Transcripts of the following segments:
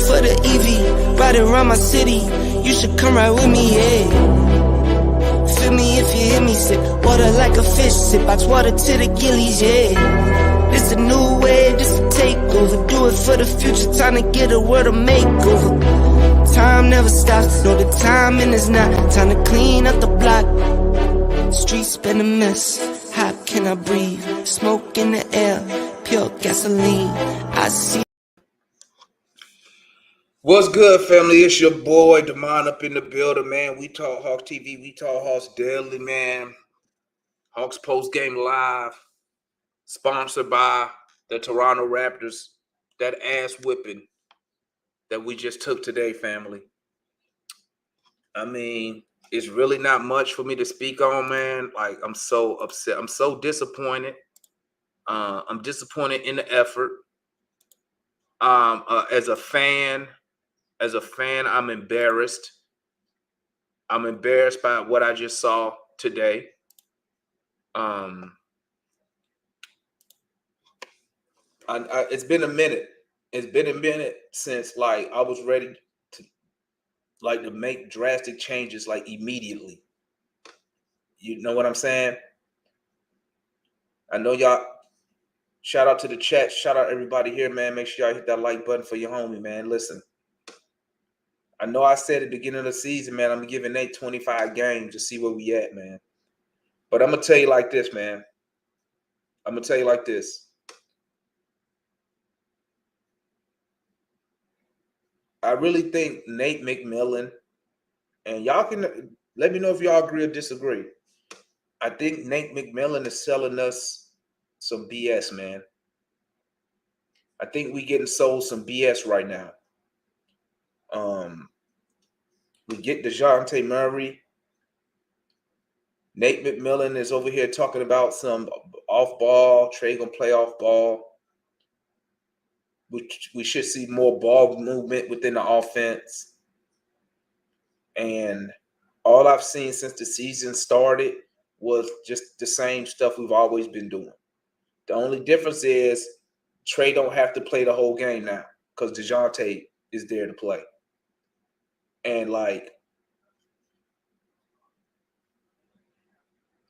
for the EV, ride around my city. You should come ride with me, yeah. Feel me if you hear me sip water like a fish, sip box water to the gillies, yeah. This a new wave, this a takeover. Do it for the future, time to get a world a makeover. Time never stops, no the timing is not. Time to clean up the block. Streets been a mess, how can I breathe? Smoke in the air, pure gasoline. I see. What's good, family? It's your boy Damon up in the building, man. We Talk Hawks TV, We Talk Hawks Daily, man. Hawks Post Game Live, sponsored by the Toronto Raptors. That ass whipping that we just took today, family. I mean, it's really not much for me to speak on, man. Like, I'm so upset. I'm so disappointed. I'm disappointed in the effort. As a fan, I'm embarrassed. I'm embarrassed by what I just saw today. It's been a minute. It's been a minute since like I was ready to make drastic changes like immediately. You know what I'm saying? I know y'all. Shout out to the chat. Shout out everybody here, man. Make sure y'all hit that like button for your homie, man. Listen, I know I said at the beginning of the season, man, I'm giving Nate 25 games to see where we at, man. But I'm going to tell you like this, man. I'm going to tell you like this. I really think Nate McMillan, and y'all can let me know if y'all agree or disagree. I think Nate McMillan is selling us some BS, man. I think we getting sold some BS right now. We get DeJounte Murray. Nate McMillan is over here talking about some off ball. Trae gonna play off ball. We should see more ball movement within the offense. And all I've seen since the season started was just the same stuff we've always been doing. The only difference is Trae don't have to play the whole game now because DeJounte is there to play. And like,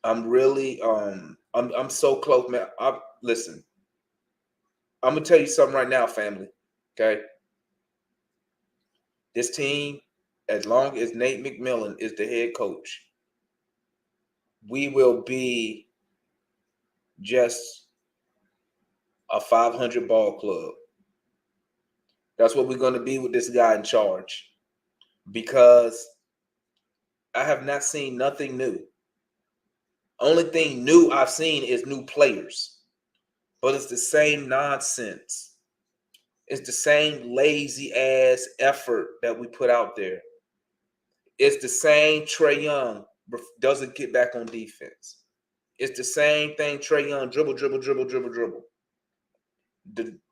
I'm really, I'm so close, man. Listen, I'm gonna tell you something right now, family. Okay, this team, as long as Nate McMillan is the head coach, we will be just a 500 ball club. That's what we're going to be with this guy in charge, because I have not seen nothing new. Only thing new I've seen is new players, but it's the same nonsense. It's the same lazy ass effort that we put out there. It's the same Trae Young doesn't get back on defense. It's the same thing Trae Young dribble.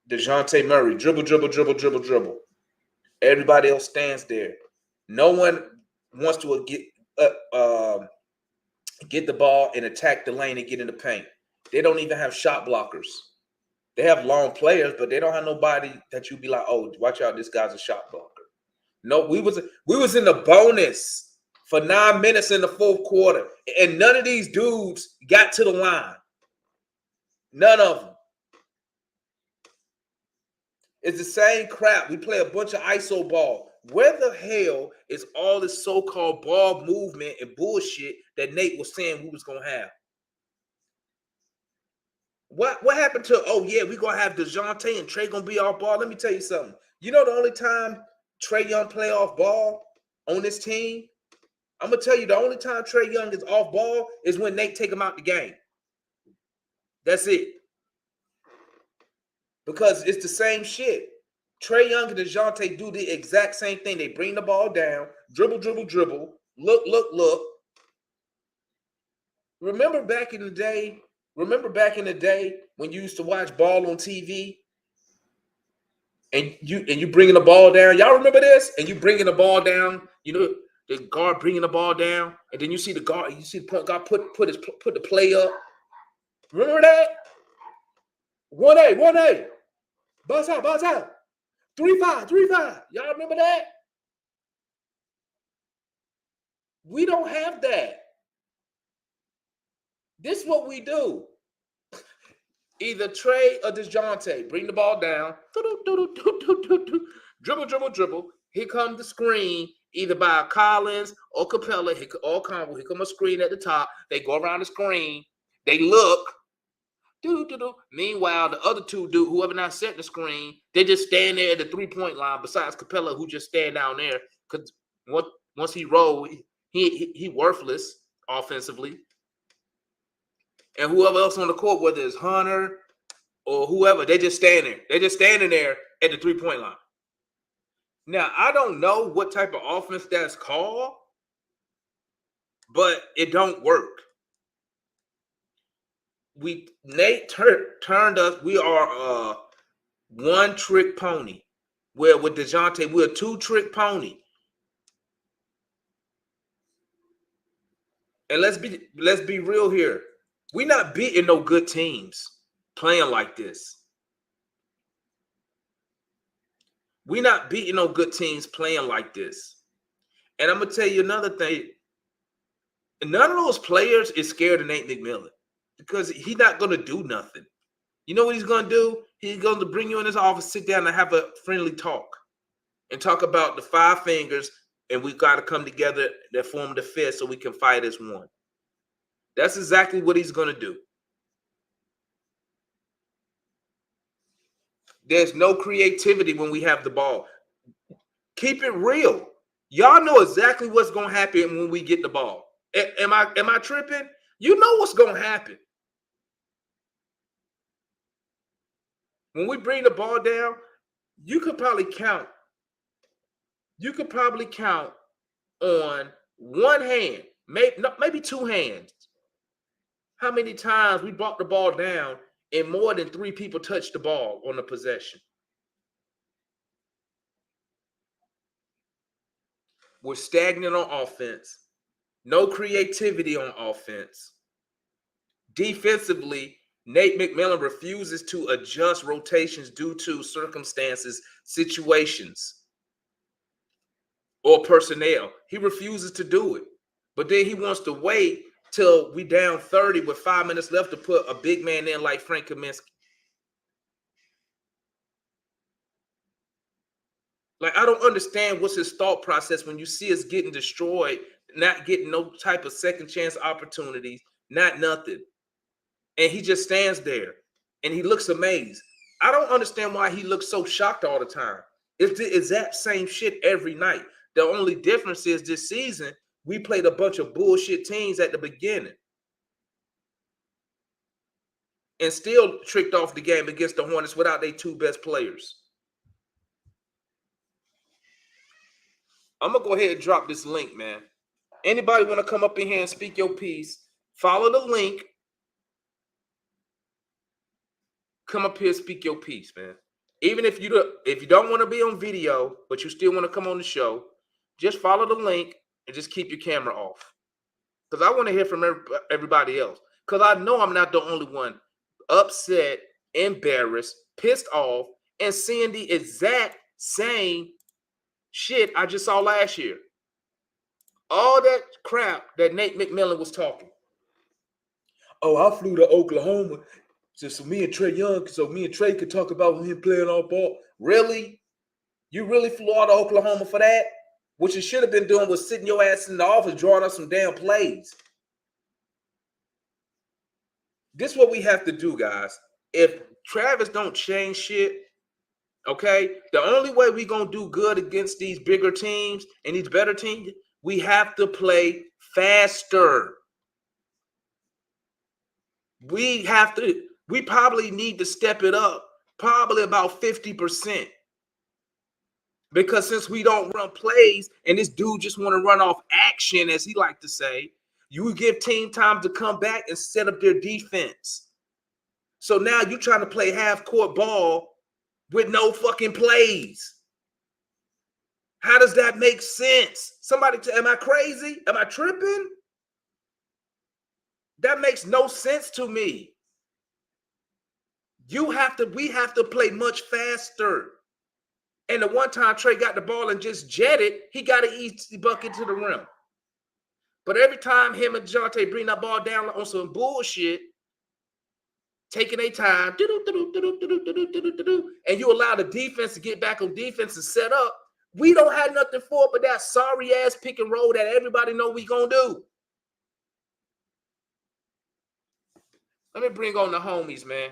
DeJounte Murray dribble. Everybody else stands there. No one wants to get the ball and attack the lane and get in the paint. They don't even have shot blockers. They have long players, but they don't have nobody that you be like, oh, watch out, this guy's a shot blocker. No, we was in the bonus for 9 minutes in the fourth quarter, and none of these dudes got to the line. None of them. It's the same crap. We play a bunch of ISO ball. Where the hell is all this so-called ball movement and bullshit that Nate was saying we was going to have? What happened to, oh, yeah, we're going to have DeJounte and Trae going to be off ball? Let me tell you something. You know the only time Trae Young play off ball on this team? I'm going to tell you the only time Trae Young is off ball is when Nate take him out the game. That's it. Because it's the same shit. Trae Young and DeJounte do the exact same thing. They bring the ball down, dribble, look. Remember back in the day when you used to watch ball on TV and you bringing the ball down? Y'all remember this? And you bringing the ball down, you know, the guard bringing the ball down, and then you see the point guard put the play up. Remember that? 1A. Bounce out. 3-5, 3-5. Y'all remember that? We don't have that. This is what we do. Either Trae or DeJounte bring the ball down. Dribble, dribble, dribble. Here comes the screen, either by Collins or Capella or Conwell. Here comes a screen at the top. They go around the screen. They look. Meanwhile, the other two dude, whoever not set the screen, they just stand there at the 3-point line. Besides Capella, who just stand down there because once he roll, he worthless offensively. And whoever else on the court, whether it's Hunter or whoever, they just stand there. They're just standing there at the 3-point line. Now, I don't know what type of offense that's called, but it don't work. Nate turned us. We are a one-trick pony. Where with DeJounte, we're a 2-trick pony. And let's be real here. We're not beating no good teams playing like this. We're not beating no good teams playing like this. And I'm going to tell you another thing. None of those players is scared of Nate McMillan because he's not going to do nothing. You know what he's going to do? He's going to bring you in his office, sit down, and have a friendly talk. And talk about the 5 fingers, and we've got to come together that form the fist so we can fight as one. That's exactly what he's going to do. There's no creativity when we have the ball. Keep it real. Y'all know exactly what's going to happen when we get the ball. Am I tripping? You know what's going to happen. When we bring the ball down, you could probably count on one hand, maybe 2 hands, how many times we brought the ball down and more than 3 people touched the ball on the possession. We're stagnant on offense. No creativity on offense. Defensively, Nate McMillan refuses to adjust rotations due to circumstances, situations, or personnel. He refuses to do it. But then he wants to wait till we down 30 with 5 minutes left to put a big man in like Frank Kaminsky. Like, I don't understand what's his thought process when you see us getting destroyed, not getting no type of second chance opportunities, not nothing. And he just stands there and he looks amazed. I don't understand why he looks so shocked all the time. It's the exact same shit every night. The only difference is this season, we played a bunch of bullshit teams at the beginning and still tricked off the game against the Hornets without their 2 best players. I'm going to go ahead and drop this link, man. Anybody want to come up in here and speak your piece, follow the link. Come up here, speak your piece, man. Even if you don't want to be on video, but you still want to come on the show, just follow the link and just keep your camera off. Because I want to hear from everybody else. Because I know I'm not the only one upset, embarrassed, pissed off, and seeing the exact same shit I just saw last year. All that crap that Nate McMillan was talking. Oh, I flew to Oklahoma so me and Trae Young, so me and Trae could talk about him playing all ball. Really? You really flew out to Oklahoma for that? What you should have been doing was sitting your ass in the office drawing up some damn plays. This is what we have to do, guys. If Travis don't change shit, okay, the only way we're going to do good against these bigger teams and these better teams, we have to play faster. We probably need to step it up probably about 50%. Because since we don't run plays and this dude just want to run off action, as he like to say, you give team time to come back and set up their defense. So now you're trying to play half-court ball with no fucking plays. How does that make sense? Somebody, am I crazy? Am I tripping? That makes no sense to me. We have to play much faster. And the one time Trae got the ball and just jetted, he got an easy bucket to the rim. But every time him and Jonte bring that ball down on some bullshit, taking their time, and you allow the defense to get back on defense and set up, we don't have nothing for it but that sorry ass pick and roll that everybody know we gonna do. Let me bring on the homies, man.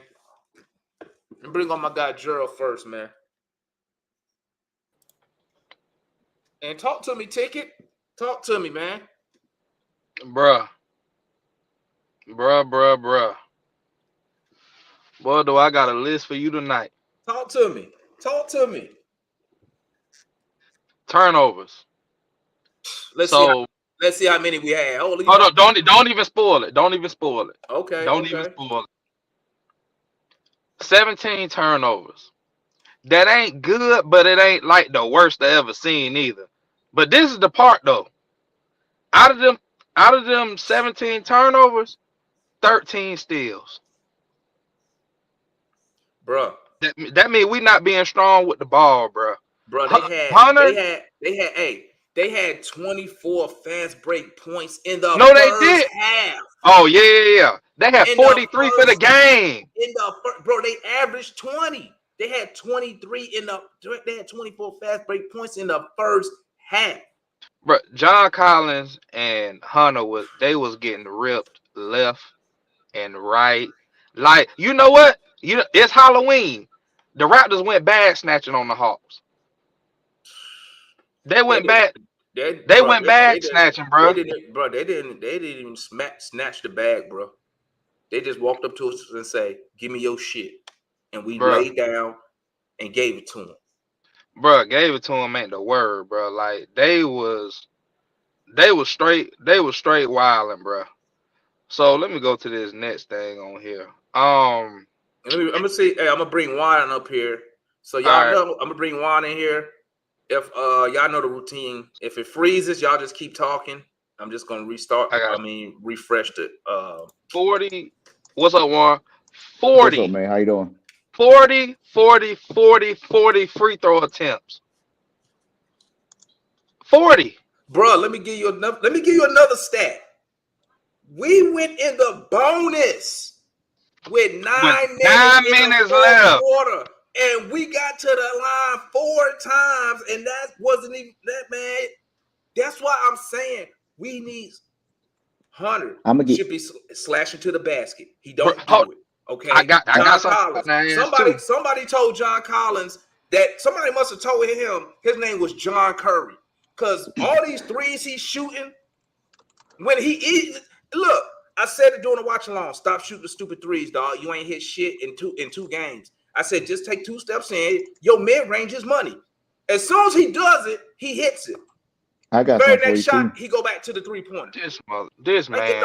And bring on my guy Gerald first, man. And talk to me, Ticket. Talk to me, man. Bruh. Boy, do I got a list for you tonight. Talk to me. Talk to me. Turnovers. Let's see how many we had. Hold on, don't even spoil it. Don't even spoil it. Okay. Don't even spoil it. 17 turnovers. That ain't good, but it ain't like the worst I ever seen either. But this is the part though. Out of them 17 turnovers, 13 steals. Bruh. That means we not being strong with the ball, bro. Bro, they had 24 fast break points in the first half. Oh yeah. They had 43 for the game. Bro, they averaged 20. They had 23 they had 24 fast break points in the first half. Bro, John Collins and Hunter was getting ripped left and right. Like, you know what? It's Halloween. The Raptors went bag snatching on the Hawks. They went bag snatching, bro. They didn't even snatch the bag, bro. They just walked up to us and say, "Give me your shit," and we laid down and gave it to them. Bro, gave it to them ain't the word, bro. Like they was straight wilding, bro. So let me go to this next thing on here. I'm gonna say, hey, I'm gonna bring Juan up here. So y'all know I'm gonna bring Juan in here. If y'all know the routine, if it freezes, y'all just keep talking. I'm just gonna restart. Refresh it. 40. What's up, Juan? 40. What's up, man? How you doing? 40 free throw attempts. 40. Bro, let me give you another stat. We went in the bonus with 9 minutes left. Quarter, and we got to the line 4 times, and that wasn't even that, man. That's why I'm saying we need Hunter. Should be slashing to the basket. He don't do it. Okay, I got Collins. Somebody told John Collins that somebody must have told him his name was John Curry, because all these threes he's shooting when look. I said it during the watch along. Stop shooting the stupid threes, dog. You ain't hit shit in two games. I said just take 2 steps in. Your mid range is money. As soon as he does it, he hits it. I got very next shot, he go back to the 3-pointer. This man,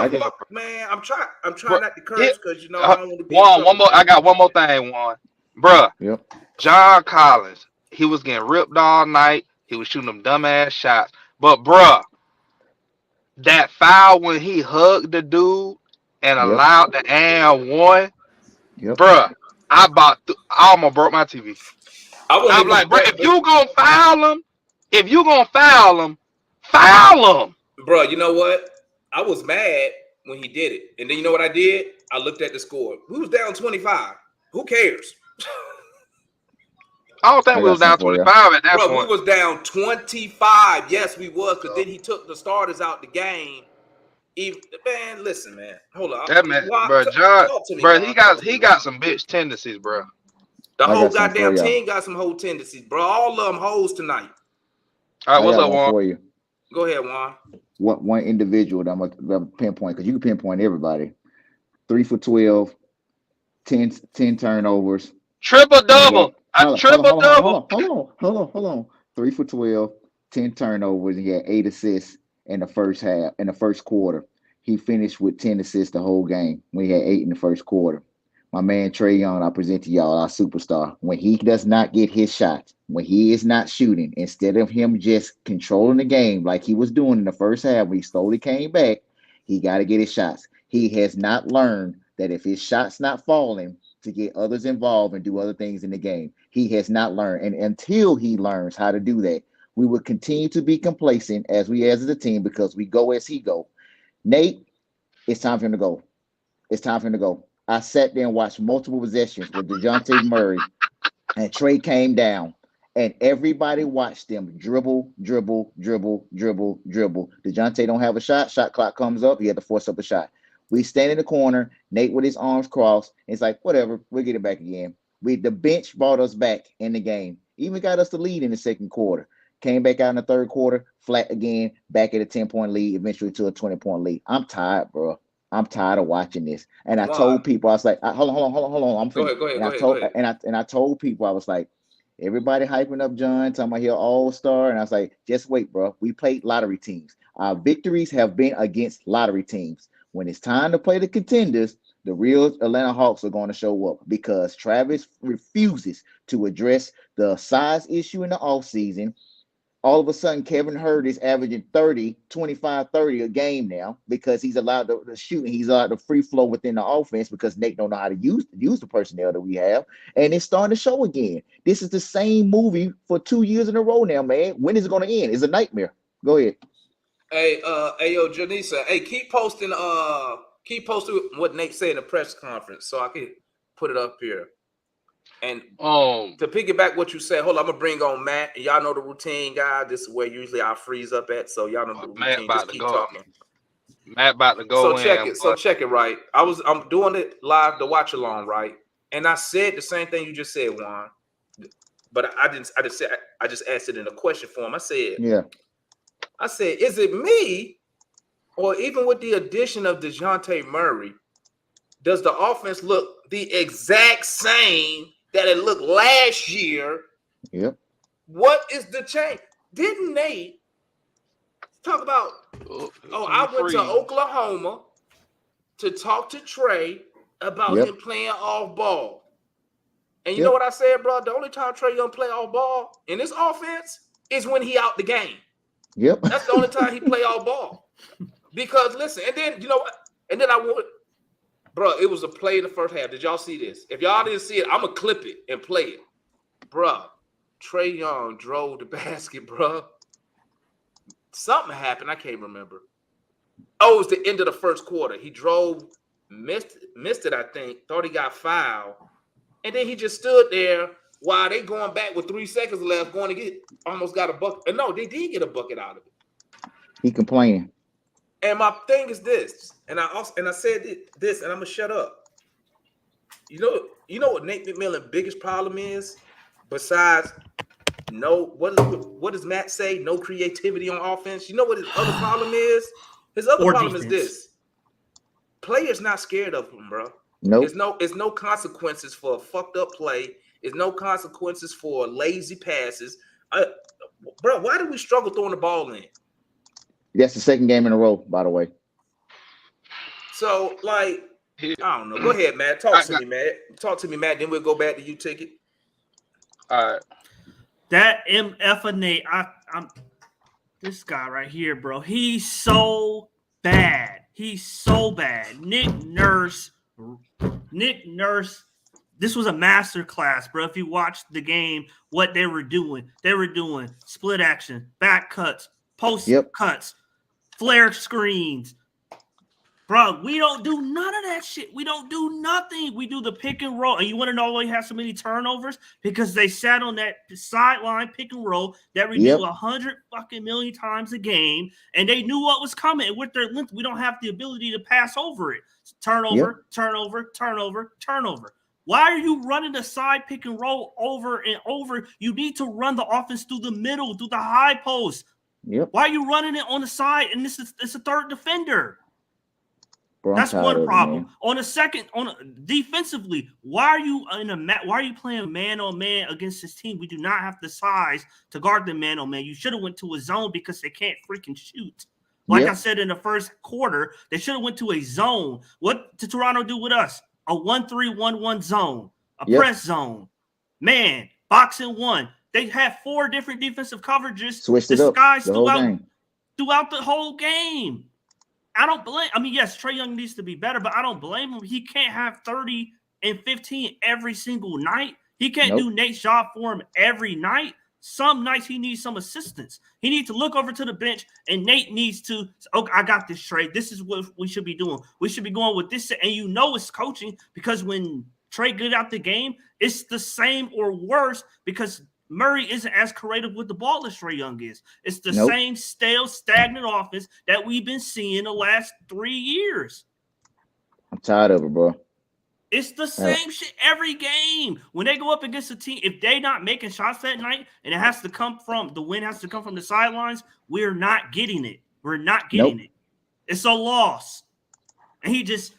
man. I'm trying not to curse because I don't want to be. One more. I got one more thing, Juan. Bruh. Yep. John Collins, he was getting ripped all night. He was shooting them dumbass shots. But bruh, that foul when he hugged the dude and allowed the and one, bruh, I almost broke my TV. I'm like, bro, if you gonna foul him, foul him. Bro, you know what? I was mad when he did it. And then you know what I did? I looked at the score. We was down 25. Who cares? I don't think we was down 25 at that point. We was down 25. Yes, we was, because then he took the starters out the game. Man, listen, man. Hold on. That man, bro, John, bro, he got some bitch tendencies, bro. The whole goddamn team got some whole tendencies, bro. All of them hoes tonight. All right, what's up, Juan? Go ahead, Juan. One individual that I'm gonna pinpoint, because you can pinpoint everybody. 3 for 12, 10 turnovers. Triple double. Triple double. Hold on. 3 for 12, 10 turnovers, and he had 8 assists in the first half, in the first quarter. He finished with 10 assists the whole game when he had 8 in the first quarter. My man Trae Young, I present to y'all, our superstar. When he does not get his shots, when he is not shooting, instead of him just controlling the game like he was doing in the first half, when he slowly came back, he got to get his shots. He has not learned that if his shot's not falling to get others involved and do other things in the game. He has not learned. And until he learns how to do that, we will continue to be complacent as a team because we go as he go. Nate, it's time for him to go. It's time for him to go. I sat there and watched multiple possessions with DeJounte Murray and Trae came down. And everybody watched them dribble. DeJounte don't have a shot. Shot clock comes up. He had to force up a shot. We stand in the corner, Nate with his arms crossed. It's like, whatever, we'll get it back again. The bench brought us back in the game. Even got us the lead in the second quarter. Came back out in the third quarter, flat again, back at a 10-point lead, eventually to a 20-point lead. I'm tired, bro. I'm tired of watching this. And I told people, I was like, hold on. Go ahead. And I told people, I was like, everybody hyping up John, talking about he's all-star. And I was like, just wait, bro. We played lottery teams. Our victories have been against lottery teams. When it's time to play the contenders, the real Atlanta Hawks are going to show up because Travis refuses to address the size issue in the offseason. All of a sudden, Kevin Hurt is averaging 25, 30 a game now because he's allowed to shoot and he's allowed to free flow within the offense because Nate don't know how to use the personnel that we have. And it's starting to show again. This is the same movie for 2 years in a row now, man. When is it going to end? It's a nightmare. Go ahead. Hey, yo, Janisa. Hey, keep posting what Nate said in the press conference so I can put it up here. And to piggyback what you said, hold on, I'm gonna bring on Matt. Y'all know the routine, guys. This is where usually I freeze up at, so y'all know the routine. Just keep talking. Matt about to go. So check it. Right, I'm doing it live, the watch along, right? And I said the same thing you just said, Juan. But I just asked it in a question form. I said, is it me, or even with the addition of DeJounte Murray, does the offense look the exact same that it looked last year? Yep. What is the change? Didn't Nate talk about, I went to Oklahoma to talk to Trae about him playing off ball. And you know what I said, bro? The only time Trae Young play off ball in this offense is when he out the game. Yep. That's the only time he play off ball. Because listen, and then you know what? And then bro, it was a play in the first half. Did y'all see this? If y'all didn't see it, I'm going to clip it and play it. Bro, Trae Young drove the basket, bro. Something happened. I can't remember. Oh, it was the end of the first quarter. He drove, missed it, I think. Thought he got fouled. And then he just stood there while they going back with 3 seconds left, going to almost got a bucket. And no, they did get a bucket out of it. He complaining. And my thing is this, and I said this, and I'm gonna shut up. You know what Nate McMillan's biggest problem is, besides what does Matt say? No creativity on offense. You know what his other problem is? His other problem is this: players not scared of him, bro. Nope. It's no consequences for a fucked up play. It's no consequences for lazy passes. Bro, why do we struggle throwing the ball in? That's the second game in a row, by the way. So, like, I don't know. Go ahead, Matt. Talk to me, Matt. Then we'll go back to you, Ticket. All right. That MF and Nate, I'm this guy right here, bro. He's so bad. He's so bad. Nick Nurse. This was a master class, bro. If you watched the game, what they were doing split action, back cuts, post cuts, flare screens. Bro, we don't do none of that shit. We don't do nothing. We do the pick and roll. And you want to know why he has so many turnovers? Because they sat on that sideline pick and roll that we do 100 fucking million times a game, and they knew what was coming. And with their length, we don't have the ability to pass over it. Turnover. Why are you running the side pick and roll over and over? You need to run the offense through the middle, through the high post. Yep. Why are you running it on the side? And it's a third defender. Bro, that's one problem. Defensively, why are you playing man on man against this team? We do not have the size to guard the man on man. You should have went to a zone because they can't freaking shoot. Like I said in the first quarter, they should have went to a zone. What did Toronto do with us? A 1-3-1-1 zone, a press zone. Man, boxing one. They had 4 different defensive coverages. Switched it up throughout the whole game. I don't blame. I mean, yes, Trae Young needs to be better, but I don't blame him. He can't have 30 and 15 every single night. He can't do Nate's job for him every night. Some nights he needs some assistance. He needs to look over to the bench, and Nate needs to, okay, I got this, Trae. This is what we should be doing. We should be going with this. And you know it's coaching, because when Trae get out the game, it's the same or worse, because Murray isn't as creative with the ball as Trae Young is. It's the same stale, stagnant offense that we've been seeing the last 3 years. I'm tired of it, bro. It's the same shit every game. When they go up against a team, if they not making shots that night, and it has to come from the win has to come from the sidelines, we're not getting it. We're not getting it. It's a loss. And he just,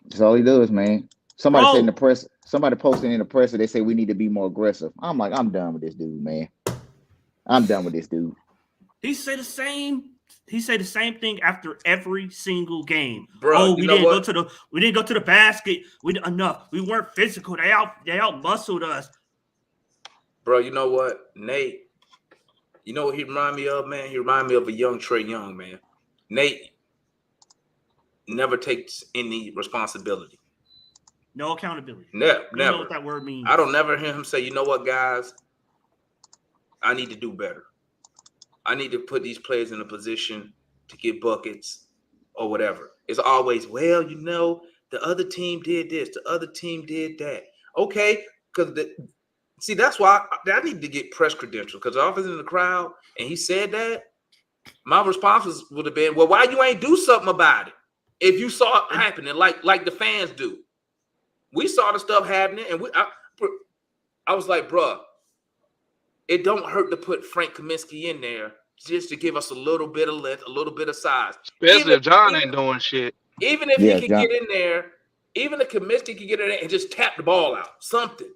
that's all he does, man. Somebody said in the press, somebody posted in the press that they say we need to be more aggressive. I'm like, I'm done with this dude, man. I'm done with this dude. He say the same thing after every single game. Bro, we didn't go to the basket. We weren't physical. They out muscled us. Bro, you know what, Nate? You know what he remind me of, man? He remind me of a young Trae Young, man. Nate never takes any responsibility. No accountability. Never. You know what that word means. I don't never hear him say, you know what, guys? I need to do better. I need to put these players in a position to get buckets or whatever. It's always, well, you know, the other team did this, the other team did that. Okay, because that's why I need to get press credentials, because I was in the crowd and he said that. My response would have been, well, why you ain't do something about it if you saw it happening like the fans do? We saw the stuff happening, and I was like, bruh, it don't hurt to put Frank Kaminsky in there just to give us a little bit of length, a little bit of size. Especially if John ain't doing shit. Even if he could get in there, even if Kaminsky could get in there and just tap the ball out, something.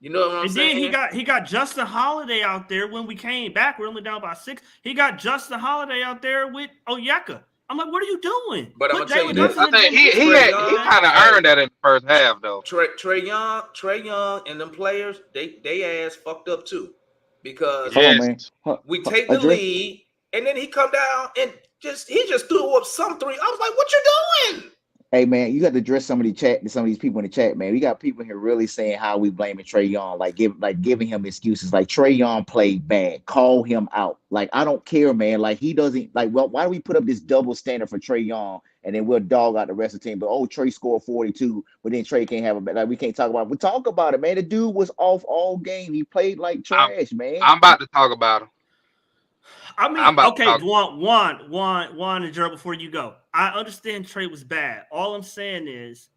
You know what I'm saying? And then he got Justin Holiday out there when we came back. We're only down by 6. He got Justin Holiday out there with Onyeka. I'm like, what are you doing? But I'm gonna tell you this. I think he kind of earned that in the first half, though. Trae Young, and them players, they ass fucked up too, because we take the lead, and then he come down and he just threw up some three. I was like, what you doing? Hey man, you got to address some of these people in the chat, man. We got people here really saying how we blaming Trae Young, giving him excuses. Like, Trae Young played bad. Call him out. Like, I don't care, man. Like, he doesn't well, why do we put up this double standard for Trae Young and then we'll dog out the rest of the team? But Trae scored 42, but then Trae can't have we can't talk about it. We talk about it, man. The dude was off all game. He played like trash, man. I'm about to talk about him. I mean, okay, Juan and Gerald, before you go, I understand Trae was bad. All I'm saying is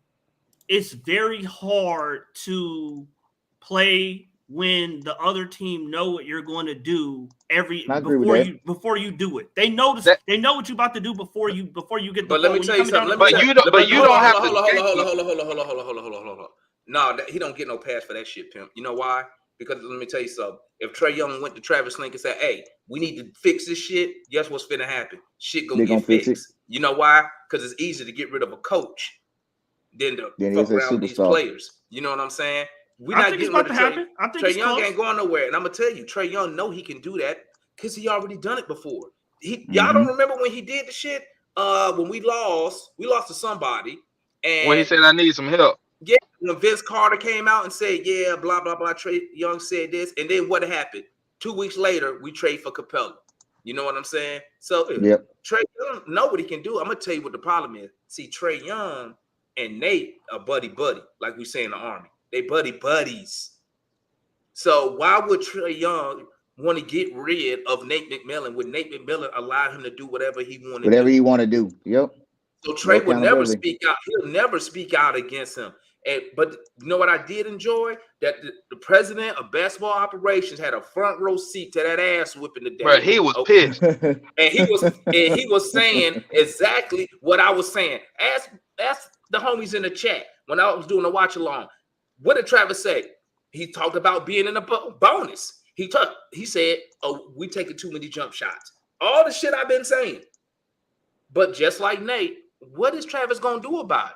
it's very hard to play when the other team know what you're going to do before you do it. They know they know what you're about to do before you get the ball. But let me tell you something. But you don't have to. Hold on. No, he don't get no pass for that shit, pimp. You know why? Because let me tell you something. If Trae Young went to Travis Link and said, hey, we need to fix this shit, guess what's finna happen? Shit gonna get fixed. You know why? Because it's easier to get rid of a coach than to fuck around with these players. You know what I'm saying? We're not getting rid of Trae Young ain't going nowhere. And I'm gonna tell you, Trae Young know he can do that because he already done it before. Y'all don't remember when he did the shit? When we lost to somebody. And when he said, I need some help. Yeah, when Vince Carter came out and said, yeah, blah, blah, blah, Trae Young said this. And then what happened? 2 weeks later, we trade for Capella. You know what I'm saying? So Trae Young know what he can do. I'm going to tell you what the problem is. See, Trae Young and Nate are buddy-buddy, like we say in the Army. They buddies. So why would Trae Young want to get rid of Nate McMillan when Nate McMillan allowed him to do whatever he wanted to do? Whatever he want to do. Yep. So Trae would never speak out. He'll never speak out against him. But you know what I did enjoy? That the president of basketball operations had a front row seat to that ass whipping today. Bro, he was pissed. And he was saying exactly what I was saying. Ask the homies in the chat when I was doing the watch along. What did Travis say? He talked about being in a bonus. He said, "Oh, we taking too many jump shots." All the shit I've been saying. But just like Nate, what is Travis gonna do about it?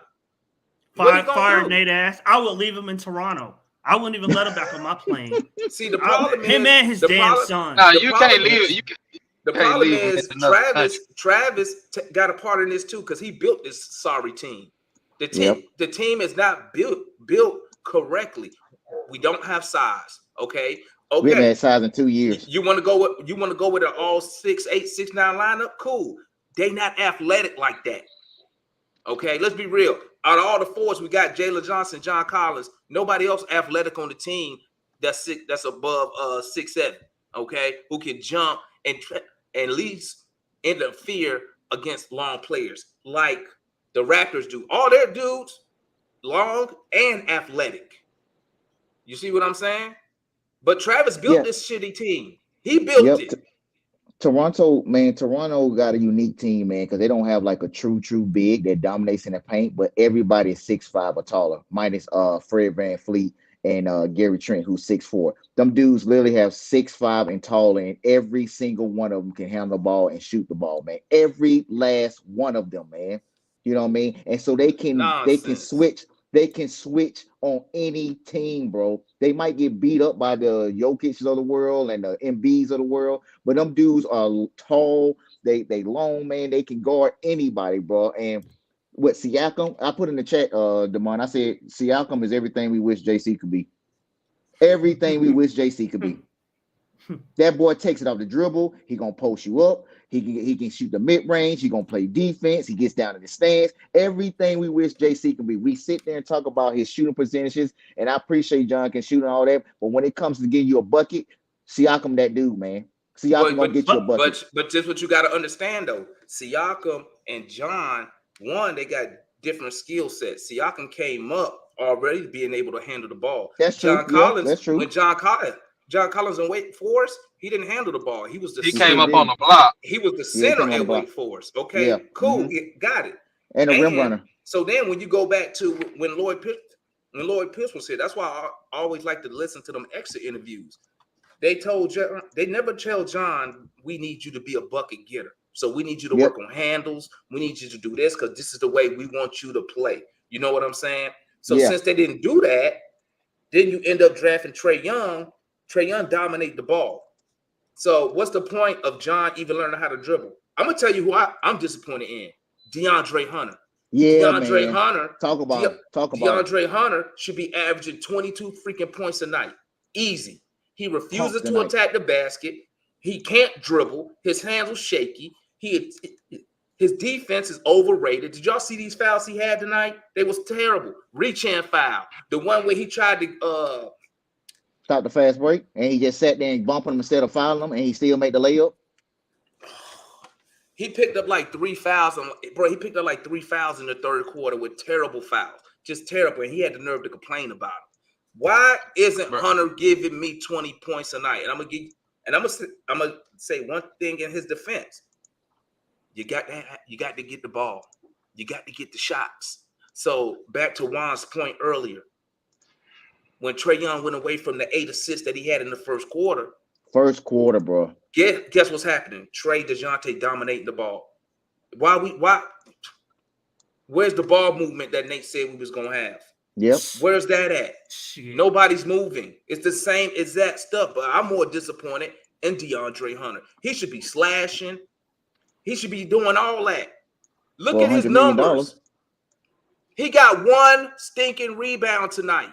Fire Nate ass. I would leave him in Toronto. I wouldn't even let him back on my plane. See, the problem is him and his son. No, you can't leave. The problem is Travis got a part in this too because he built this sorry team. The team is not built correctly. We don't have size. Okay. We haven't had size in 2 years. You want to go with an all 6'8", 6'9" lineup? Cool. They not athletic like that. Okay, let's be real. Out of all the fours, we got Jalen Johnson, John Collins. Nobody else athletic on the team that's above 6'7". Okay, who can jump and at least interfere against long players like the Raptors do. All their dudes long and athletic. You see what I'm saying? But Travis built this shitty team. He built it. Toronto got a unique team, man, because they don't have like a true big that dominates in the paint, but everybody is 6'5" or taller, minus Fred VanVleet and Gary Trent, who's 6'4". Them dudes literally have 6'5" and taller, and every single one of them can handle the ball and shoot the ball, man. Every last one of them, man. You know what I mean? And so they can switch. They can switch on any team, bro. They might get beat up by the Jokic's of the world and the Embiid's of the world, but them dudes are tall. They long, man. They can guard anybody, bro. And with Siakam, I put in the chat, Damon, I said Siakam is everything we wish JC could be. Everything we wish JC could be. That boy takes it off the dribble. He gonna post you up. He can shoot the mid-range. He gonna play defense. He gets down in the stands. Everything we wish JC can be. We sit there and talk about his shooting percentages, and I appreciate John can shoot and all that. But when it comes to getting you a bucket, Siakam that dude, man. Siakam gonna get you a bucket. But just what you got to understand though, Siakam and John, one, they got different skill sets. Siakam came up already being able to handle the ball. That's true. John Collins, that's true. When John Collins in Wake Forest, he didn't handle the ball. He came up on the block. He was the center at Wake Forest. Okay, cool, got it. And a rim runner. So then when you go back to when Lloyd Pierce was here, that's why I always like to listen to them exit interviews. They never tell John, we need you to be a bucket getter. So we need you to work on handles. We need you to do this because this is the way we want you to play. You know what I'm saying? So since they didn't do that, then you end up drafting Trae Young. Trae Young dominate the ball. So what's the point of John even learning how to dribble? I'm going to tell you who I'm disappointed in. DeAndre Hunter. Hunter. Talk about DeAndre Hunter should be averaging 22 freaking points a night. Easy. He refuses to attack the basket. He can't dribble. His hands are shaky. His defense is overrated. Did y'all see these fouls he had tonight? They was terrible. Reach-in foul. The one where he tried to stop the fast break, and he just sat there and bumping him instead of fouling him, and he still made the layup. He picked up like 3 fouls. He picked up like 3 fouls in the third quarter with terrible fouls. Just terrible. And he had the nerve to complain about it. Why isn't Hunter giving me 20 points a night? And I'm gonna say one thing in his defense. You got to get the ball. You got to get the shots. So back to Juan's point earlier. When Trae Young went away from the 8 assists that he had in the first quarter. First quarter, bro. Guess what's happening? Trae DeJounte dominating the ball. Why? Where's the ball movement that Nate said we was gonna have? Yep. Where's that at? Shit. Nobody's moving. It's the same exact stuff, but I'm more disappointed in DeAndre Hunter. He should be slashing. He should be doing all that. Look at his numbers. He got 1 stinking rebound tonight.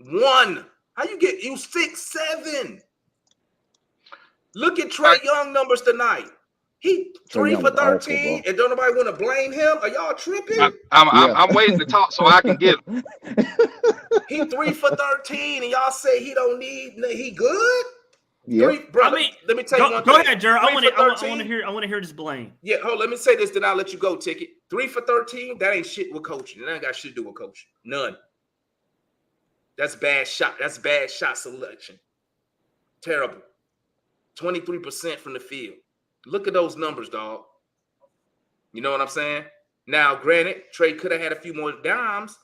1. How you 6'7"? Look at Trae Young numbers tonight. He 3 for 13, awful, and don't nobody want to blame him. Are y'all tripping? I'm waiting to talk so I can get him. He 3 for 13, and y'all say he don't need. He good? Yeah, let me tell you one thing. Go ahead, Jared. I want to hear this blame. Yeah, let me say this, then I'll let you go. Ticket 3 for 13. That ain't shit with coaching. That ain't got shit to do with coaching. None. That's bad shot. That's bad shot selection. Terrible. 23% from the field. Look at those numbers, dog. You know what I'm saying? Now, granted, Trae could have had a few more dimes.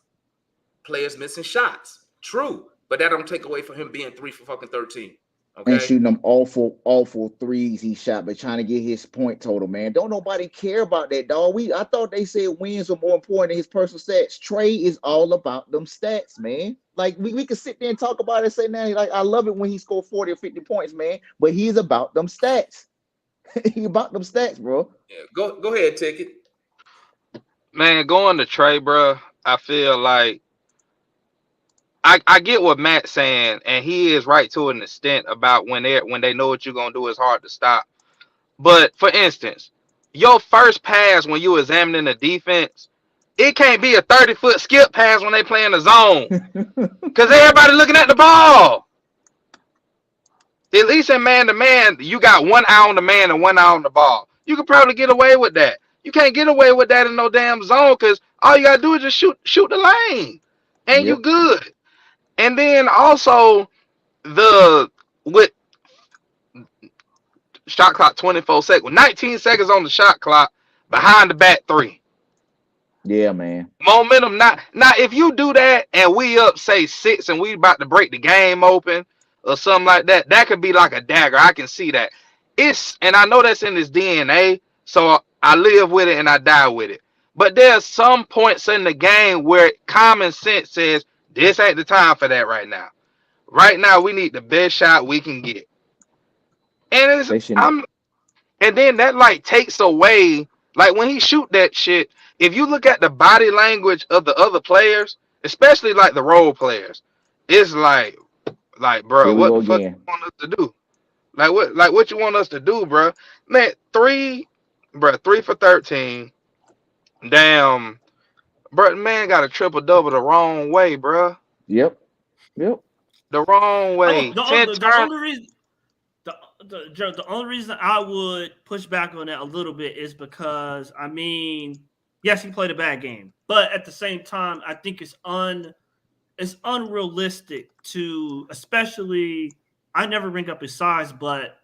Players missing shots. True. But that don't take away from him being 3 for fucking 13. Okay? And shooting them awful threes he shot, but trying to get his point total, man. Don't nobody care about that, dog. I thought they said wins were more important than his personal stats. Trae is all about them stats, man. Like, we could sit there and talk about it and say, man, like, I love it when he scored 40 or 50 points, man. But he's about them stats. He about them stats, bro. Yeah, go ahead, Ticket. Man, going to Trae, bro. I feel like I get what Matt's saying, and he is right to an extent about when they know what you're gonna do, it's hard to stop. But for instance, your first pass when you examining the defense, it can't be a 30-foot skip pass when they play in the zone. Cause everybody looking at the ball. At least in man to man, you got one eye on the man and one eye on the ball. You could probably get away with that. You can't get away with that in no damn zone because all you gotta do is just shoot the lane. And you Yep. good. And then also the with shot clock 24 seconds, 19 seconds on the shot clock behind the back three. Yeah, man. Momentum not now if you do that and we up say 6 and we about to break the game open or something like that, that could be like a dagger. I can see that. It's and I know that's in his DNA, so I live with it and I die with it. But there's some points in the game where common sense says this ain't the time for that right now. Right now we need the best shot we can get. And it's They shouldn't. I'm and then that like takes away like when he shoot that shit. If you look at the body language of the other players, especially like the role players, it's like bro, Here we what go the fuck you again. want us to do? Like what you want us to do, bro? Man, 3 for 13. Damn, bro, man got a triple double the wrong way, bro. Yep. Yep. The wrong Oh, way. the, 10 the, the turn. only reason the only reason I would push back on that a little bit is because I mean, yes, he played a bad game, but at the same time, I think it's unrealistic to, especially. I never bring up his size, but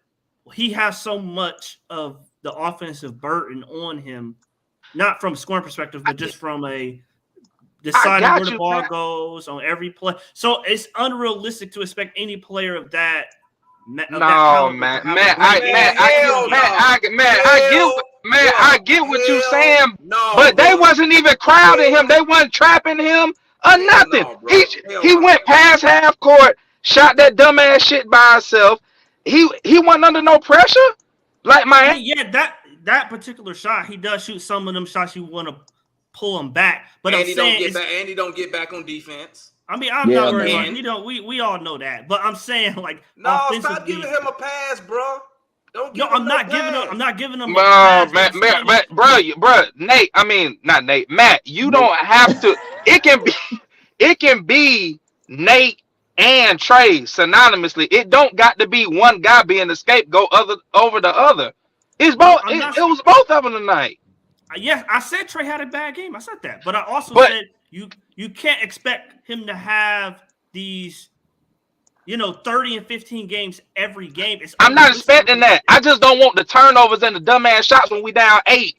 he has so much of the offensive burden on him, not from a scoring perspective, but just from a I deciding where got the you, ball man. goes on every play. So it's unrealistic to expect any player of that No, caliber to man, have a great game Man, hell consistently. no. I get what you saying, but they wasn't even crowding him. They wasn't trapping him or Hell nothing. no, bro. He Hell he no. went past half court, shot that dumbass shit by himself. He wasn't under no pressure. Like I my mean, yeah, that particular shot, he does shoot some of them shots you want to pull him back. But I'm And he don't saying get is, back. And he don't get back on defense. I mean, I'm Yeah, not worried about man. he don't. We all know that. But I'm saying like No, stop offensively, giving him a pass, bro. Don't no, give him no pass. I'm not giving him a Well, pass. What man, I'm saying is, bro, Nate. I mean, not Nate. Matt. You Nate. don't have to. It can be, it can be Nate and Trae synonymously. It don't got to be one guy being the scapegoat over the other. It's no, both. I'm It not. was both of them tonight. Yes, I said Trae had a bad game. I said that, but I also But said you can't expect him to have these 30 and 15 games every game. It's I'm not unrealistic. expecting that. I just don't want the turnovers and the dumbass shots when we down 8.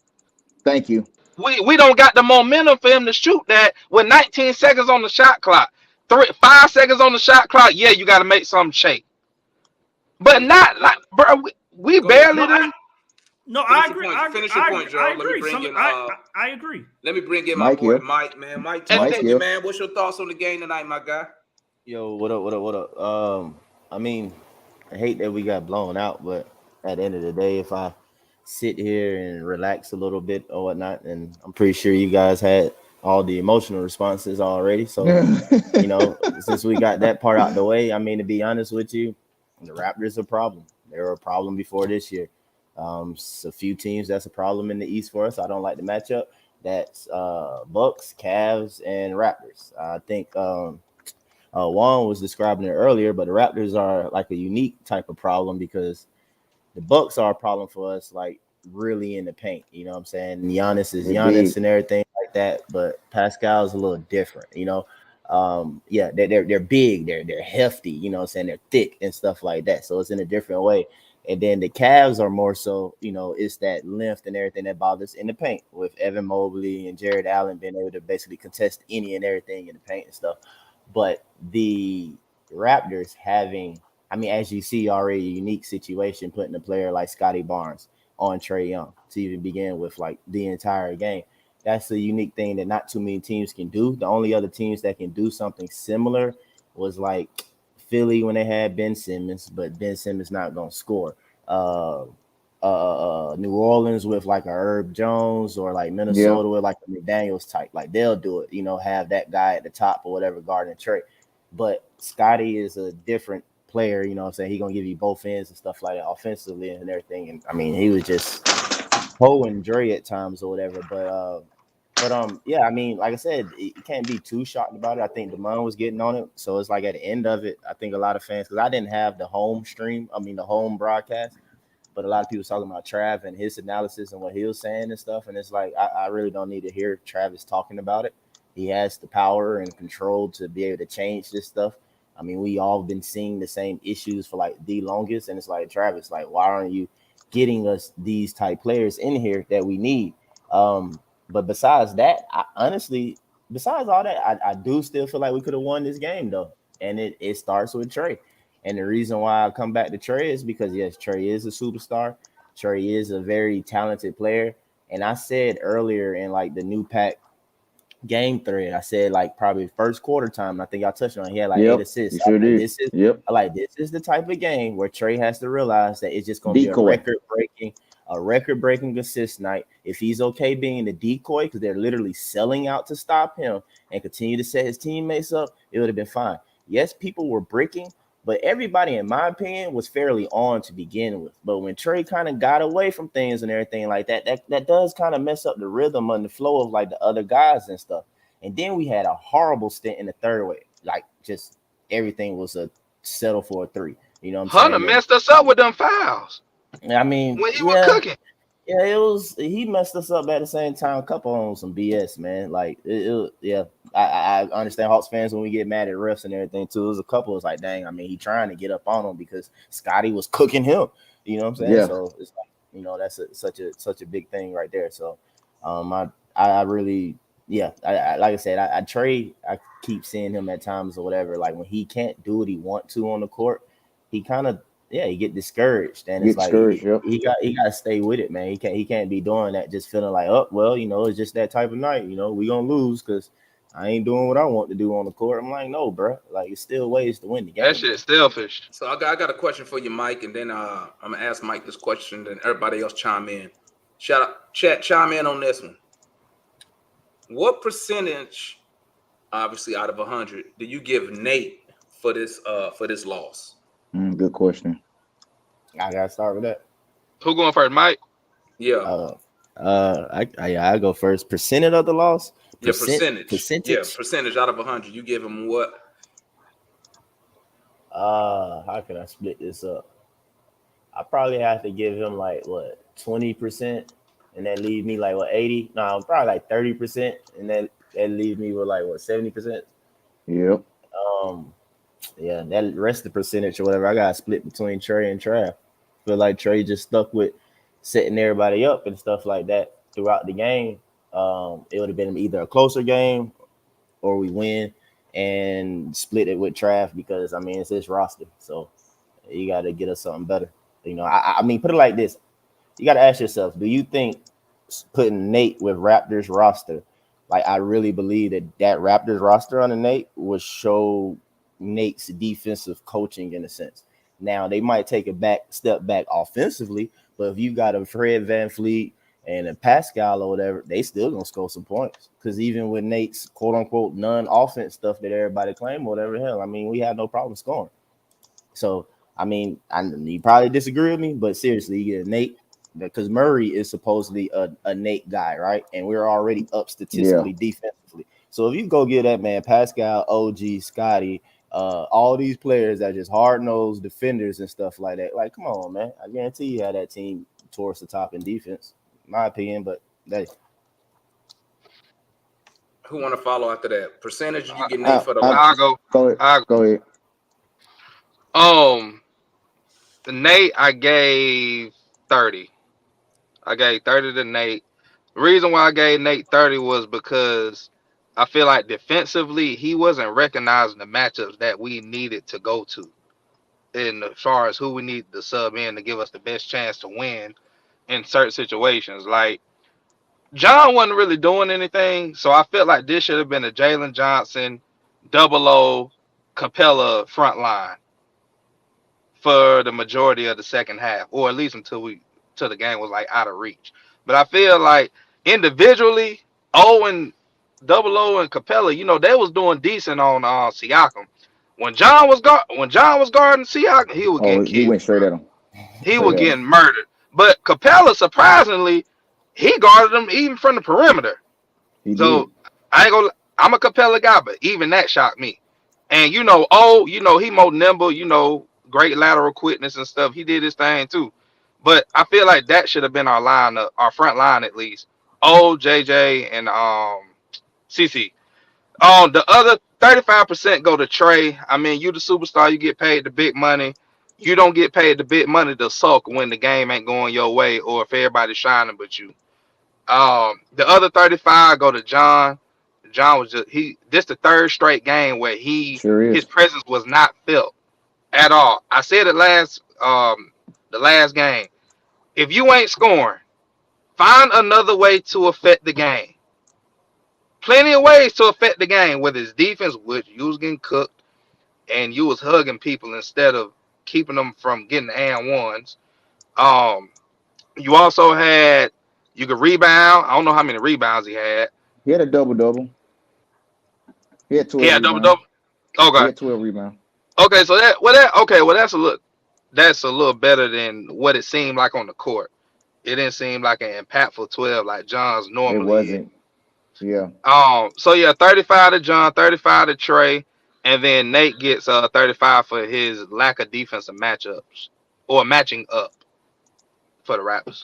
Thank you. We don't got the momentum for him to shoot that with 19 seconds on the shot clock. 5 seconds on the shot clock. Yeah, you got to make something shake. But not like, bro. We Go ahead. barely done. No, I Finish your agree. point. I agree. Finish your point, I Joe. Let me agree. bring in I agree. let me bring in my Mike boy here. Mike, man. Mike, And talk Mike to me, here. man. What's your thoughts on the game tonight, my guy? Yo, what up, what up, what up? I mean, I hate that we got blown out, but at the end of the day, if I sit here and relax a little bit or whatnot, and I'm pretty sure you guys had all the emotional responses already. So, since we got that part out the way, I mean, to be honest with you, the Raptors are a problem. They were a problem before this year. A few teams that's a problem in the East for us. I don't like the matchup. That's Bucks, Cavs, and Raptors. I think Juan was describing it earlier, but the Raptors are like a unique type of problem because the Bucks are a problem for us, like really in the paint. You know what I'm saying? Giannis is They're Giannis big. and everything like that, but Pascal's a little different. Yeah, they're big, they're hefty. You know what I'm saying? They're thick and stuff like that. So it's in a different way. And then the Cavs are more so, it's that length and everything that bothers in the paint with Evan Mobley and Jared Allen being able to basically contest any and everything in the paint and stuff. But the Raptors having, I mean, as you see, already a unique situation putting a player like Scotty Barnes on Trae Young to even begin with, like the entire game. That's a unique thing that not too many teams can do. The only other teams that can do something similar was like Philly when they had Ben Simmons, but Ben Simmons not gonna score. New Orleans with like a Herb Jones, or like Yeah. Minnesota with like a McDaniels type. Like they'll do it, have that guy at the top or whatever guarding Trey. But Scotty is a different player, what I'm saying? He gonna give you both ends and stuff like that offensively and everything. And I mean, he was just and Dre at times or whatever. But yeah, I mean, like I said, you can't be too shocked about it. I think Demond was getting on it, so it's like at the end of it, I think a lot of fans, because I didn't have the home stream, the home broadcast, but a lot of people talking about Trav and his analysis and what he was saying and stuff, and it's like I really don't need to hear Travis talking about it. He has the power and control to be able to change this stuff. I mean, we all been seeing the same issues for like the longest, and it's like, Travis, like, why aren't you getting us these type players in here that we need? But besides that, besides all that, I do still feel like we could have won this game though. And it starts with Trey. And the reason why I come back to Trey is because, yes, Trey is a superstar. Trey is a very talented player. And I said earlier in like the new pack game thread, I said like probably first quarter time, I think y'all touched on it, he had like 8 Yep. You assists. sure did. Yep. This is the type of game where Trey has to realize that it's just gonna be Decoy. a record breaking assist night. If he's okay being the decoy, because they're literally selling out to stop him and continue to set his teammates up, it would have been fine. Yes, people were breaking, but everybody, in my opinion, was fairly on to begin with. But when Trey kind of got away from things and everything like that does kind of mess up the rhythm and the flow of like the other guys and stuff. And then we had a horrible stint in the third way. Like just everything was a settle for a three. You know what I'm Hunter saying? messed us up with them fouls I mean, when he was cooking. Yeah, he messed us up at the same time. A couple on some BS, man. Like, yeah, I understand Hawks fans when we get mad at refs and everything too. It was a couple. It was like, dang, I mean, he trying to get up on him because Scotty was cooking him. You know what I'm saying? Yeah. So it's like, that's such a big thing right there. So, I really, yeah, I like I said, I Trey, I keep seeing him at times or whatever. Like when he can't do what he want to on the court, he kind of he get discouraged, and it's like Yep. he got to stay with it, man. He can't be doing that, just feeling like, oh well, it's just that type of night. We gonna lose because I ain't doing what I want to do on the court. I'm like, no, bro. Like it's still ways to win the game. That shit's selfish. So I got a question for you, Mike, and then I'm gonna ask Mike this question, then everybody else chime in. Shout out, chat, chime in on this one. What percentage, obviously out of 100, do you give Nate for this loss? Good question. I gotta start with that. Who going first, Mike? Yeah. I go first. Percentage of the loss. Percentage. Percentage. Yeah, percentage out of 100. You give him what? How can I split this up? I probably have to give him like 20%, and that leave me like 80. No, probably like 30%, and that leave me with like 70%. Yep. Yeah, that rest of the percentage or whatever, I got split between Trey and Trav. Feel like Trey just stuck with setting everybody up and stuff like that throughout the game. It would have been either a closer game or we win and split it with Trav because I mean it's his roster, so you got to get us something better. I mean, put it like this: you got to ask yourself, do you think putting Nate with Raptors roster, like I really believe that Raptors roster on the Nate will show Nate's defensive coaching in a sense. Now they might take a step back offensively, but if you got a Fred VanVleet and a Pascal or whatever, they still gonna score some points. Because even with Nate's quote unquote non-offense stuff that everybody claim or whatever, hell, I mean, we had no problem scoring. So I mean, you probably disagree with me, but seriously, you get Nate because Murray is supposedly a Nate guy, right? And we're already up statistically defensively. So if you go get that man Pascal, OG, Scotty, all these players that are just hard-nosed defenders and stuff like that, like come on, man! I guarantee you had that team towards the top in defense, in my opinion. But who want to follow after that? Percentage you get Nate for the I'll loss? go. Go ahead. The Nate I gave 30. I gave 30 to Nate. The reason why I gave Nate 30 was because I feel like defensively he wasn't recognizing the matchups that we needed to go to, in as far as who we need to sub in to give us the best chance to win in certain situations. Like John wasn't really doing anything, so I felt like this should have been a Jalen Johnson, Double O, Capella front line for the majority of the second half, or at least until we till the game was like out of reach. But I feel like individually, O and Double O and Capella, you know, they was doing decent on Siakam. When John was guarding Siakam, he was Oh, getting he went killed, straight bro. at him. He Straight was at him. getting murdered. But Capella, surprisingly, he guarded him even from the perimeter. He So did. I ain't gonna. I'm a Capella guy, but even that shocked me. And he more nimble. Great lateral quickness and stuff. He did his thing too. But I feel like that should have been our lineup, our front line at least. JJ, and CC. The other 35% go to Trae. I mean, you the superstar. You get paid the big money. You don't get paid the big money to sulk when the game ain't going your way or if everybody's shining but you. The other 35 go to John. John was this the third straight game where Sure his is. presence was not felt at all. I said it the last game. If you ain't scoring, find another way to affect the game. Plenty of ways to affect the game, whether it's defense, which you was getting cooked and you was hugging people instead of keeping them from getting the and ones. Um, you also you could rebound. I don't know how many rebounds he had. He had a double. He had He 12 had double rebounds. double. He Okay. had 12 rebounds. Okay, so that's a little better than what it seemed like on the court. It didn't seem like an impactful 12 like John's It normally is. wasn't. Yeah. So yeah, 35 to John, 35 to Trae, and then Nate gets 35 for his lack of defensive matchups or matching up for the Raptors.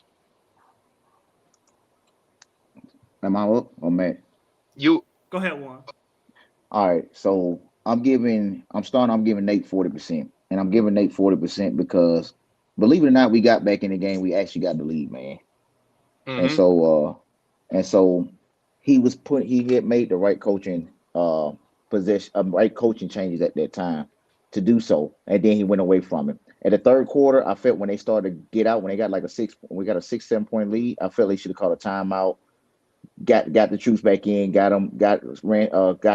Am I up or Matt? You Go ahead, Juan. All right. So I'm giving Nate 40%. And I'm giving Nate 40% because believe it or not, we got back in the game. We actually got the lead, man. And mm-hmm. so he had made the right coaching right coaching changes at that time to do so. And then he went away from it. At the third quarter, I felt when they started to get out, when they got like we got a 6-7 point lead, I felt they should have called a timeout, got the troops back in, got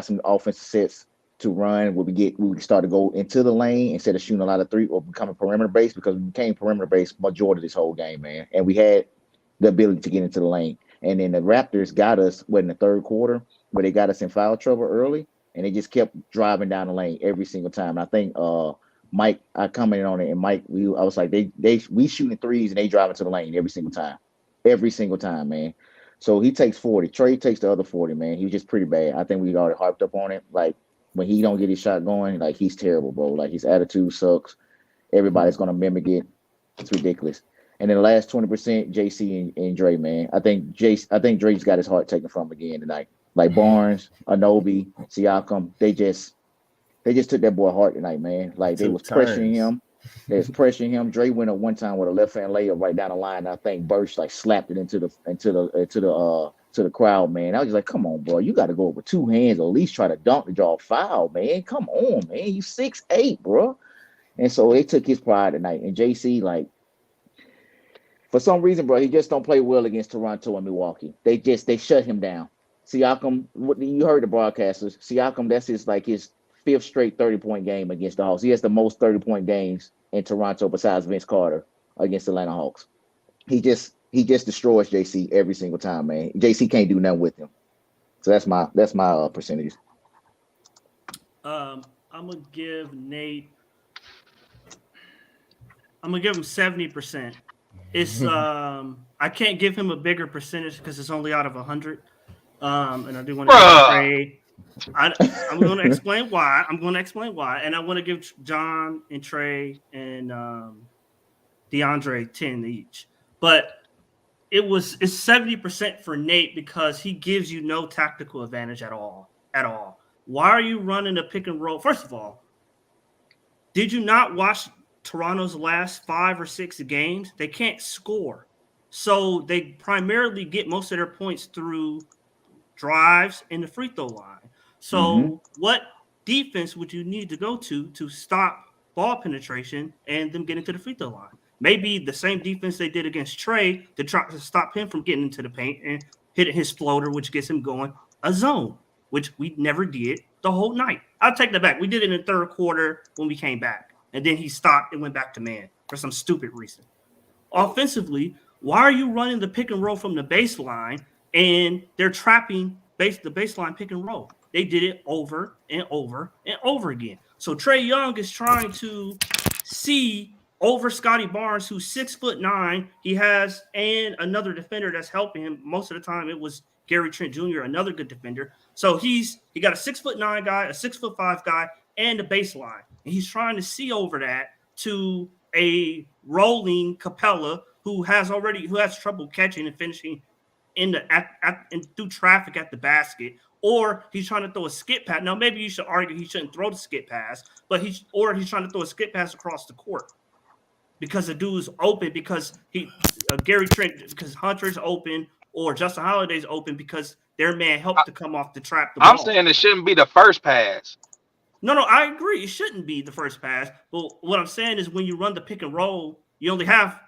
some offensive sets to run where we start to go into the lane instead of shooting a lot of three or becoming perimeter based, because we became perimeter based majority of this whole game, man. And we had the ability to get into the lane. And then the Raptors got us in the third quarter where they got us in foul trouble early, and they just kept driving down the lane every single time. And I think Mike, I commented on it, and Mike, I was like, we shooting threes and they driving to the lane every single time, man. So he takes 40. Trae takes the other 40, man. He was just pretty bad. I think we already harped up on it. Like when he don't get his shot going, like he's terrible, bro. Like his attitude sucks. Everybody's gonna mimic it. It's ridiculous. And then the last 20%, JC and Dre, man. I think Dre's got his heart taken from him again tonight. Like Barnes, Anobi, Siakam, they just took that boy heart tonight, man. Like they was pressuring him. Dre went up one time with a left hand layup right down the line. And I think Burch like slapped it into the crowd, man. I was just like, come on, bro. You got to go with two hands or at least try to dunk to draw a foul, man. Come on, man. You 6'8", bro. And so they took his pride tonight. And JC, like, for some reason, bro, he just don't play well against Toronto and Milwaukee. They shut him down. Siakam, you heard the broadcasters. Siakam, that's his fifth straight 30-point game against the Hawks. He has the most 30-point games in Toronto besides Vince Carter against the Atlanta Hawks. He just destroys JC every single time, man. JC can't do nothing with him. So that's my percentages. I'm gonna give Nate. I'm gonna give him 70%. It's I can't give him a bigger percentage because it's only out of 100. And I do want to trade. I'm going to explain why. And I want to give John and Trae and DeAndre 10 each. But it's 70% for Nate because he gives you no tactical advantage at all. Why are you running a pick and roll? First of all, did you not watch Toronto's last 5 or 6 games? They can't score. So they primarily get most of their points through drives and the free throw line. So what defense would you need to go to stop ball penetration and them getting to the free throw line? Maybe the same defense they did against Trae to try to stop him from getting into the paint and hitting his floater, which gets him going, a zone, which we never did the whole night. I'll take that back. We did it in the third quarter when we came back. And then he stopped and went back to man for some stupid reason. Offensively, why are you running the pick and roll from the baseline and they're trapping the baseline pick and roll? They did it over and over and over again. So Trae Young is trying to see over Scotty Barnes, who's 6'9". He has and another defender that's helping him. Most of the time, it was Gary Trent Jr., another good defender. So he got a 6'9" guy, a 6'5" guy, and a baseline, and he's trying to see over that to a rolling Capella who has trouble catching and finishing through traffic at the basket, or he's trying to throw a skip pass. Now, maybe you should argue he shouldn't throw the skip pass, but he's trying to throw a skip pass across the court because the dude's open because Gary Trent, because Hunter's open, or Justin Holiday's open because their man helped to come off to trap the ball. I'm saying it shouldn't be the first pass. No, I agree. It shouldn't be the first pass. But what I'm saying is when you run the pick and roll, you only have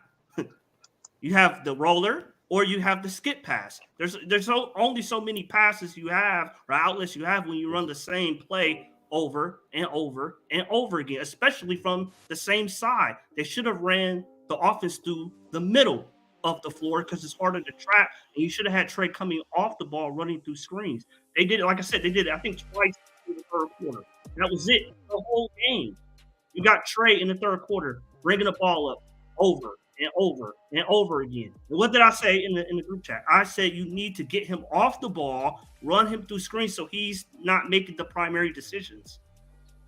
you have the roller or you have the skip pass. There's only so many passes you have or outlets you have when you run the same play over and over and over again, especially from the same side. They should have ran the offense through the middle of the floor because it's harder to trap, and you should have had Trae coming off the ball running through screens. They did it, like I said, they did it, I think, twice in the third quarter. That was it, the whole game. You got Trae in the third quarter bringing the ball up over and over and over again. And what did I say in the group chat? I said you need to get him off the ball, run him through screens so he's not making the primary decisions.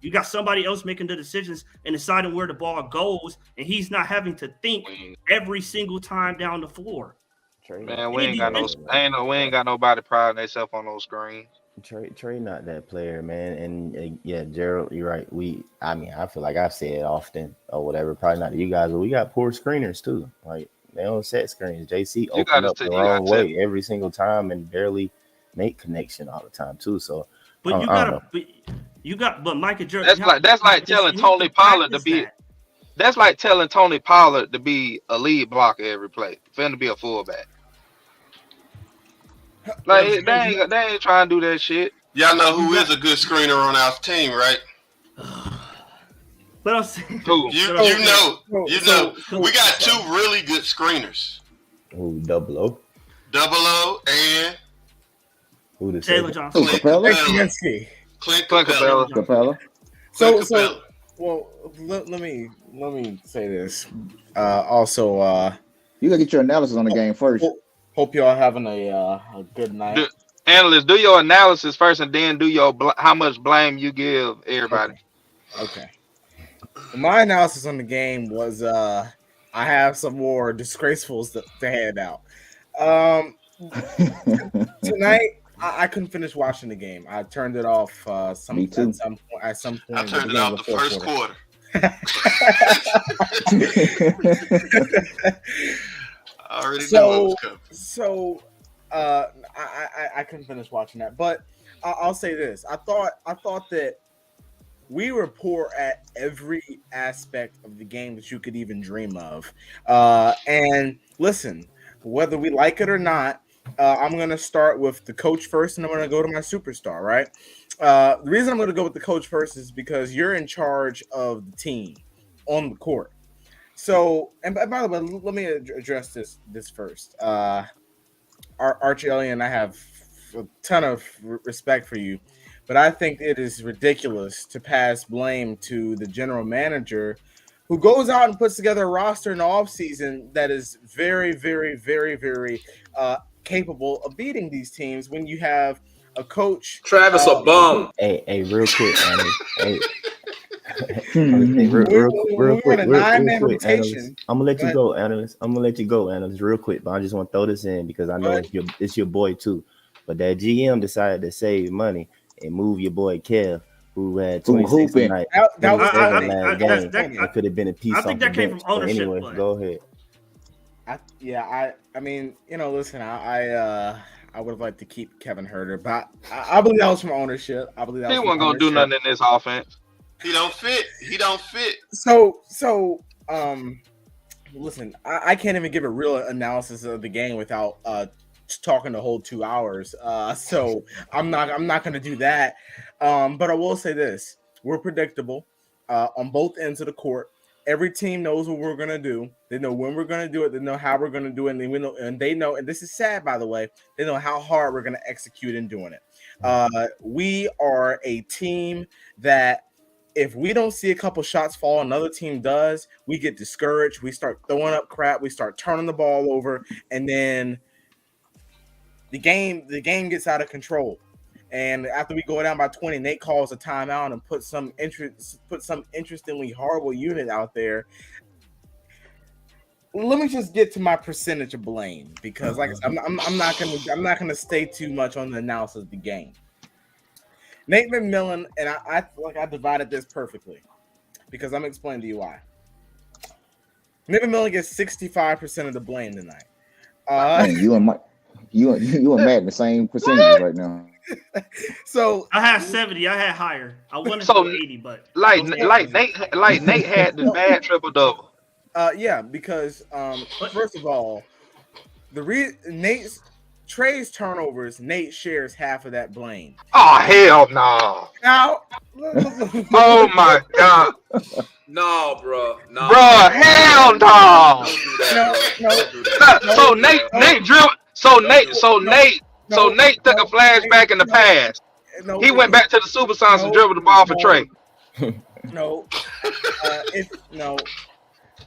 You got somebody else making the decisions and deciding where the ball goes, and he's not having to think every single time down the floor. Man, we ain't got nobody priding themselves on those screens. Trae not that player, man. And yeah, Gerald, you're right. I feel like I've said often or whatever, probably not to you guys, but we got poor screeners too. Like, they don't set screens. JC open up the wrong way every single time and barely make connection all the time too. So, but but Mike and Gerald, that's like telling Tony Pollard to be. That's like telling Tony Pollard to be a lead blocker every play, for him to be a fullback. Like, they ain't trying to do that shit. Y'all know who is a good screener on our team, right? But I'm saying, you know, we got two really good screeners. Who, Double O? Double O and who the Taylor Johnson. Clint Capella. So well, let me say this. Also, you gotta get your analysis on the game first. Hope y'all having a good night. Analyst, do your analysis first, and then do your how much blame you give everybody. Okay. My analysis on the game was I have some more disgracefuls to hand out. Tonight I couldn't finish watching the game. I turned it off. At some point. I turned it off the first quarter. I already knew what was coming. So I couldn't finish watching that, but I'll say this: I thought that we were poor at every aspect of the game that you could even dream of. And listen, whether we like it or not, I'm going to start with the coach first, and I'm going to go to my superstar, right? The reason I'm going to go with the coach first is because you're in charge of the team on the court. So, and by the way, let me address this first. Archie Elliott and I have a ton of respect for you, but I think it is ridiculous to pass blame to the general manager who goes out and puts together a roster in the offseason that is very, very, very, very capable of beating these teams when you have a coach. Travis a bum. Hey, real quick, Andy. Real quick, analyst. I'm gonna let you go, analyst, real quick. But I just want to throw this in because I know it's your boy too. But that GM decided to save money and move your boy Kev, who had 26 tonight. That could have been a piece. I think that came from ownership. Anyway, go ahead. I mean, listen, I would have liked to keep Kevin Huerter, but I believe that was from ownership. I believe that he wasn't gonna do nothing in this offense. He don't fit. So, listen, I can't even give a real analysis of the game without talking the whole 2 hours. So I'm not going to do that. But I will say this: we're predictable on both ends of the court. every team knows what we're gonna do. They know when we're gonna do it. They know how we're gonna do it, and they know. And this is sad, by the way. They know how hard we're gonna execute in doing it. We are a team that, if we don't see a couple shots fall, another team does, we get discouraged. We start throwing up crap. We start turning the ball over, and then the game gets out of control. And after we go down by 20, Nate calls a timeout and put some interestingly horrible unit out there. Let me just get to my percentage of blame, because, like I said, I'm not gonna stay too much on the analysis of the game. Nate McMillan, and I divided this perfectly, because I'm explaining to you why. Nate McMillan gets 65% of the blame tonight. Man, you and Matt in the same percentages right now. So I had 70. I had higher. I wanted to 80, but like Nate had the bad triple double. Yeah, because first of all, Trae's turnovers, Nate shares half of that blame. Oh hell no! Now, Oh my god! No, bro. No. Bro, hell no! Don't do that, bro. Don't do that. So Nate dribbled. So Nate took a flashback in the past. He went back to the Supersonics and dribbled the ball for Trae. No.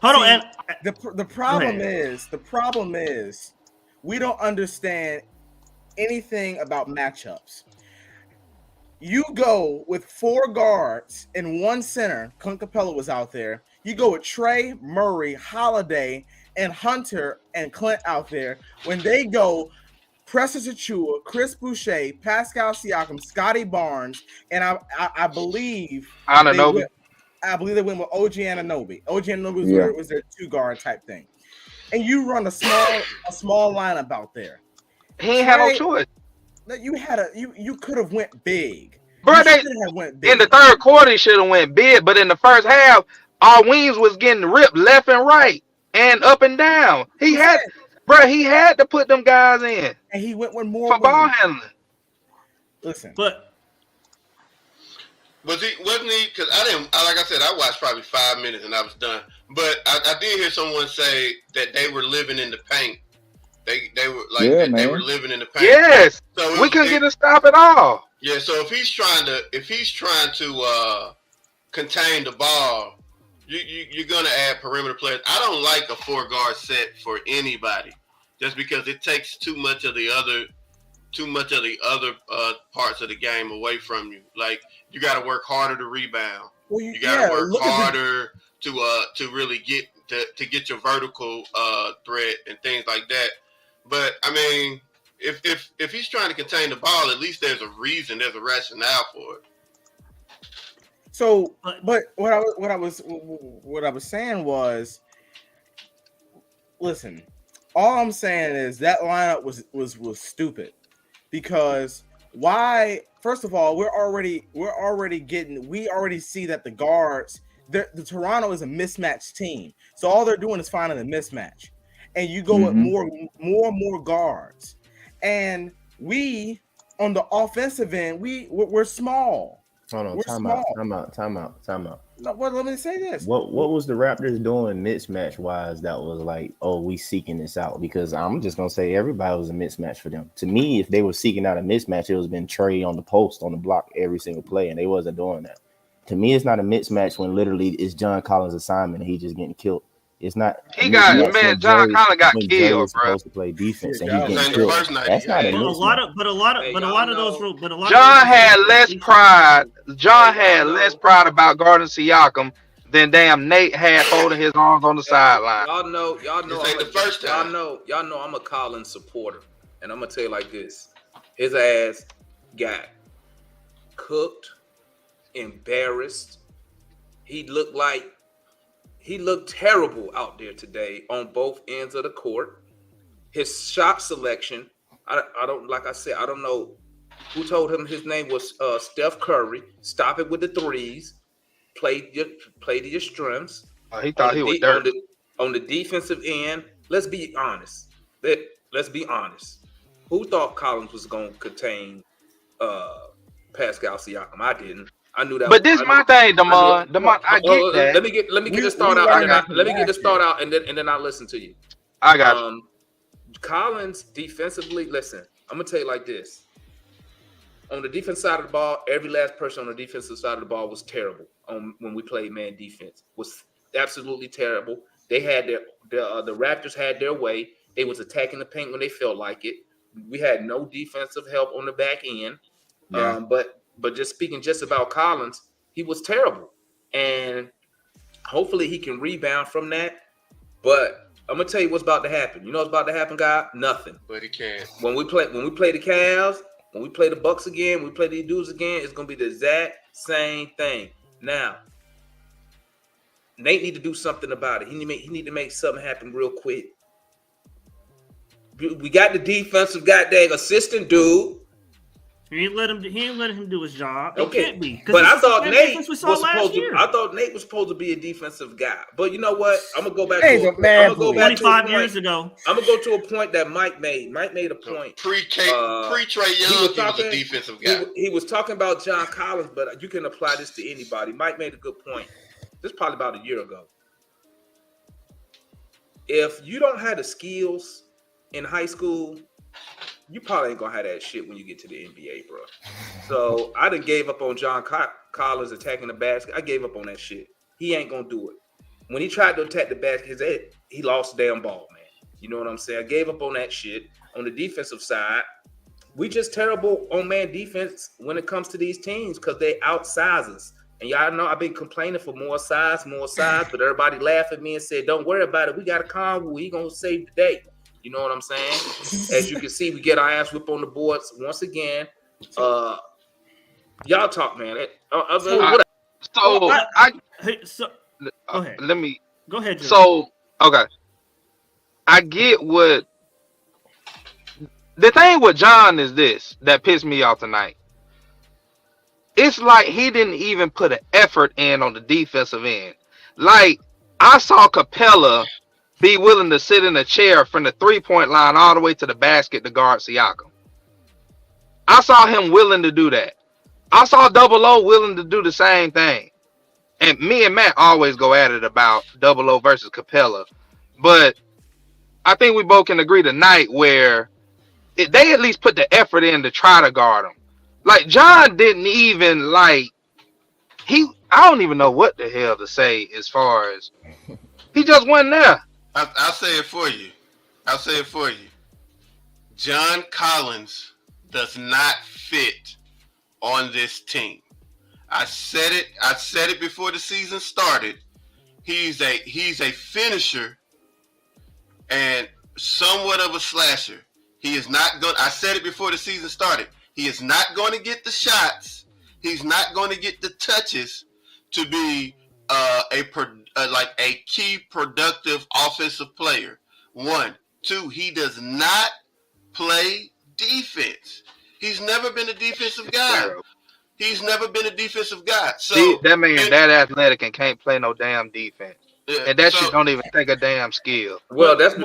Hold on. And The problem is we don't understand anything about matchups. You go with 4 guards and 1 center. Clint Capella was out there. You go with Trae, Murray, Holiday, and Hunter and Clint out there. When they go Precious Achiuwa, Chris Boucher, Pascal Siakam, Scotty Barnes, and I believe Anunoby. I believe they went with OG Anunoby. OG Anunoby was their 2-guard type thing. And you run a small lineup out there. He ain't had no choice. You could have went big. Bro, in the third quarter he should have went big, but in the first half, our wings was getting ripped left and right and up and down. He had to put them guys in. And he went with more for ball handling. Listen. Wasn't he? Because like I said, I watched probably 5 minutes and I was done. But I did hear someone say that they were living in the paint. They were like they were living in the paint. Yes. So we couldn't get a stop at all. Yeah. So if he's trying to contain the ball, you're gonna add perimeter players. I don't like a 4-guard set for anybody, just because it takes too much of the other parts of the game away from you. Like, you got to work harder to rebound. You got to work harder to really get your vertical threat and things like that. But I mean, if he's trying to contain the ball, at least there's a reason, there's a rationale for it. So, but what I was saying was, listen, all I'm saying is that lineup was stupid. Because why? First of all, we already see that the guards, the Toronto is a mismatched team. So all they're doing is finding a mismatch, and you go with more guards. And we on the offensive end, we're small. Hold on, time out. No, let me say this. What was the Raptors doing mismatch wise that was like, oh, we seeking this out? Because I'm just gonna say everybody was a mismatch for them. To me, if they were seeking out a mismatch, it was been Trae on the post on the block every single play, and they wasn't doing that. To me, it's not a mismatch when literally it's John Collins' assignment and he just getting killed. It's not. John Collins got killed, bro. Supposed to play defense and he's getting killed. That's not a mismatch. John had less pride. John had less pride about guarding Siakam than damn Nate had holding his arms on the sideline. Y'all know. Y'all know I'm a Collins supporter, and I'm gonna tell you like this: his ass got cooked, embarrassed. He looked terrible out there today on both ends of the court. His shot selection, I don't, like I said, I don't know who told him his name was Steph Curry. Stop it with the threes. Play to your strengths. He thought he was dirty. On the defensive end, let's be honest. Let's be honest. Who thought Collins was going to contain Pascal Siakam? I didn't. I knew that. But this my thing, Damon. I get that. Let me get this thought out, and then let me get this thought out, and then I'll listen to you. I got you. Collins defensively. Listen, I'm gonna tell you like this. On the defense side of the ball, every last person on the defensive side of the ball was terrible. When we played man defense, was absolutely terrible. They had the Raptors had their way. They was attacking the paint when they felt like it. We had no defensive help on the back end. Yeah. But just speaking just about Collins, he was terrible, and hopefully he can rebound from that. But I'm gonna tell you what's about to happen. You know what's about to happen, guy? Nothing. But he can't. When we play the Cavs, when we play the Bucks again, when we play these dudes again, it's gonna be the exact same thing. Now, Nate need to do something about it. He need to make something happen real quick. We got the defensive goddamn assistant dude. He ain't let him do his job. Okay, It can't be. but I thought Nate was supposed to be a defensive guy. But you know what? I'm gonna go back. Hey, man, 25 years ago. I'm gonna go to a point that Mike made. Mike made a point. Pre-Trae Young, he was a defensive guy. He was talking about John Collins, but you can apply this to anybody. Mike made a good point. This is probably about a year ago. If you don't have the skills in high school, you probably ain't gonna have that shit when you get to the NBA, bro. So I done gave up on John Collins attacking the basket. I gave up on that shit. He ain't gonna do it. When he tried to attack the basket, he lost the damn ball, man. You know what I'm saying? I gave up on that shit. On the defensive side, we just terrible on man defense when it comes to these teams because they outsize us. And y'all know I've been complaining for more size, but everybody laughed at me and said, "Don't worry about it. We got a Conwoo. He gonna save the day." You know what I'm saying? As you can see, we get our ass whipped on the boards once again. Y'all talk, man. Go ahead. Let me go ahead. Drew. So okay, I get what the thing with John is. This that pissed me off tonight. It's like he didn't even put an effort in on the defensive end. Like I saw Capella be willing to sit in a chair from the 3-point line all the way to the basket to guard Siakam. I saw him willing to do that. I saw Double O willing to do the same thing. And me and Matt always go at it about Double O versus Capella. But I think we both can agree tonight where they at least put the effort in to try to guard him. Like John didn't even I don't even know what the hell to say as far as he just wasn't there. I'll say it for you. John Collins does not fit on this team. I said it before the season started. He's a finisher and somewhat of a slasher. He is not going. I said it before the season started. He is not going to get the shots. He's not going to get the touches to be a key productive offensive player. 1, 2, he does not play defense. He's never been a defensive guy. So that man that athletic and can't play no damn defense. And that shit don't even take a damn skill. Well, that's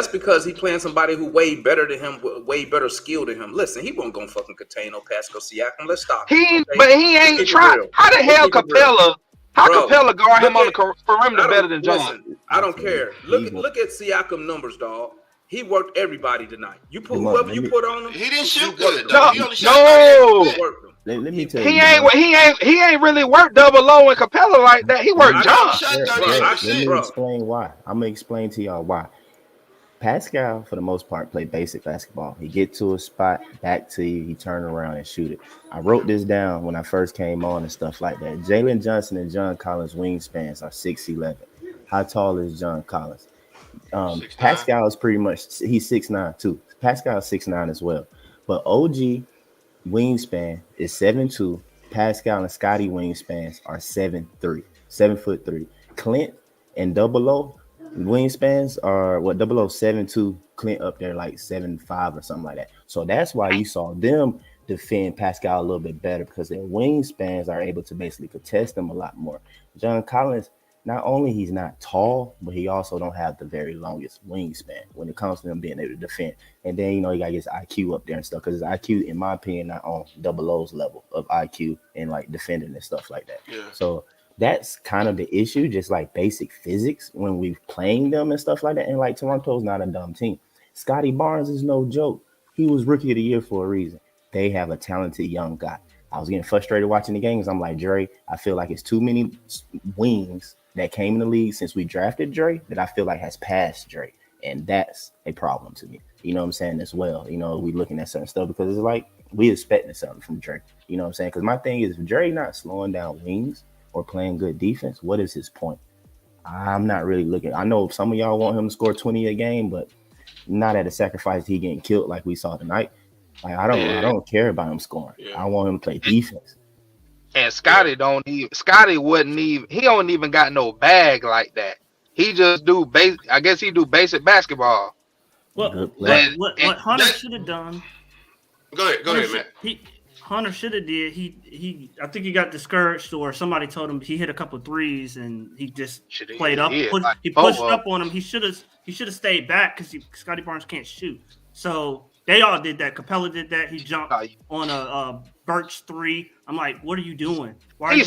because he playing somebody who way better than him, way better skill than him. Listen, he wasn't gonna fucking contain no Pascal Siakam. Let's stop. But he ain't trying. How the hell Capella? Capella guard him on the perimeter better than John? Listen, I don't care. Look at Siakam numbers, dog. He worked everybody tonight. You put whoever you put on him. He didn't shoot good. No. Let me tell he you. He ain't really worked Double O and Capella like that. He worked John. Let me explain why. I'm gonna explain to y'all why. Pascal, for the most part, play basic basketball. He get to a spot, back to you, he turn around and shoot it. I wrote this down when I first came on and stuff like that. Jalen Johnson and John Collins' wingspans are 6'11". How tall is John Collins? Pascal is pretty much, he's 6'9" too. Pascal is 6'9" as well. But OG wingspan is 7'2". Pascal and Scotty wingspans are 7'3". Clint and Double O wingspans are Double O 7'2", Clint up there like 7'5" or something like that. So that's why you saw them defend Pascal a little bit better because their wingspans are able to basically contest them a lot more. John Collins not only he's not tall, but he also don't have the very longest wingspan when it comes to him being able to defend. And then he got his IQ up there and stuff, because his IQ, in my opinion, not on Double O's level of IQ and like defending and stuff like that. Yeah. So that's kind of the issue, just like basic physics when we playing them and stuff like that. And like Toronto's not a dumb team. Scotty Barnes is no joke. He was rookie of the year for a reason. They have a talented young guy. I was getting frustrated watching the games. I'm like, Dre, I feel like it's too many wings that came in the league since we drafted Dre that I feel like has passed Dre. And that's a problem to me. You know what I'm saying, as well. We looking at certain stuff because it's like we expecting something from Dre. You know what I'm saying? Because my thing is, if Dre not slowing down wings or playing good defense, what is his point? I'm not really looking. I know some of y'all want him to score 20 a game, but not at a sacrifice he getting killed like we saw tonight. Like I don't care about him scoring. I want him to play defense. And Scotty don't even got no bag like that. He just do basic. I guess he do basic basketball. What Hunter should have done. Go ahead, Matt. Hunter should have did. I think he got discouraged, or somebody told him he hit a couple threes and he just played up. He pushed up on him. He should have stayed back because Scotty Barnes can't shoot. So they all did that. Capella did that. He jumped on a Birch 3. I'm like, what are you doing? They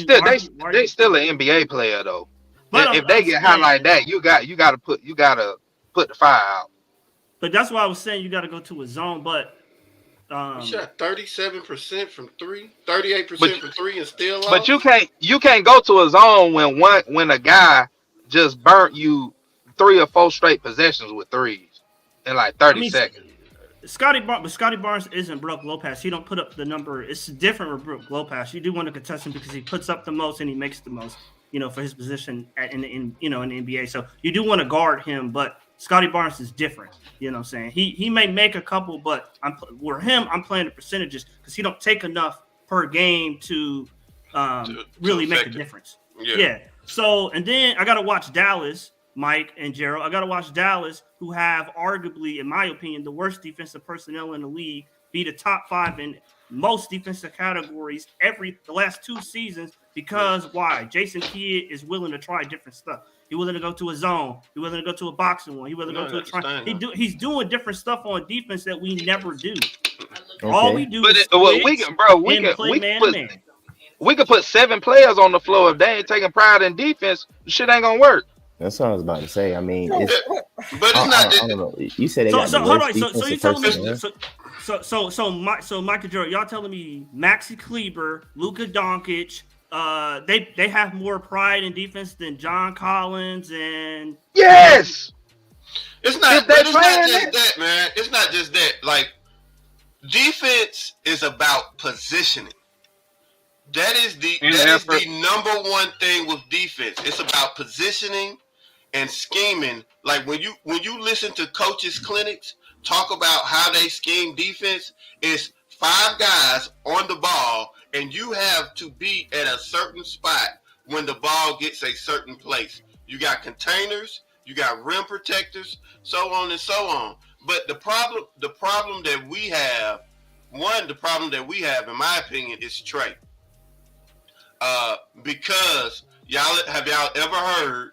still an NBA player though. But if they get high like that, you got to put the fire out. But that's why I was saying you got to go to a zone. But he shot 37% from 3, 38% from 3, and still lost. But you can't go to a zone when a guy just burnt you 3 or 4 straight possessions with threes in like 30 seconds. Scotty Barnes isn't Brook Lopez. He don't put up the number. It's different with Brook Lopez. You do want to contest him because he puts up the most and he makes the most, for his position in the NBA. So you do want to guard him, but Scotty Barnes is different. You know what I'm saying? He may make a couple, but I'm playing the percentages because he don't take enough per game to really make a difference. Yeah. So, and then I got to watch Dallas, Mike and Gerald. I got to watch Dallas, who have arguably, in my opinion, the worst defensive personnel in the league, be the top 5 in most defensive categories the last 2 seasons. Because why? Jason Kidd is willing to try different stuff. He's willing to go to a zone. He's willing to go to a boxing one. He's willing to go to a try. He's doing different stuff on defense that we never do. Okay. All we do is we could put 7 players on the floor. If they ain't taking pride in defense, shit ain't gonna work. That's what I was about to say. I mean, but it's not. I don't know. You said they got the worst defensive you telling me? So Mike and Gerald, y'all telling me Maxi Kleber, Luka Doncic, they have more pride in defense than John Collins and yes. It's not just that, man. It's not just that. Like, defense is about positioning. That is the number one thing with defense. It's about positioning and scheming. Like when you listen to coaches' clinics talk about how they scheme defense, it's 5 guys on the ball, and you have to be at a certain spot when the ball gets a certain place. You got containers, you got rim protectors, so on and so on. But the problem that we have, in my opinion, is Trae. Because y'all ever heard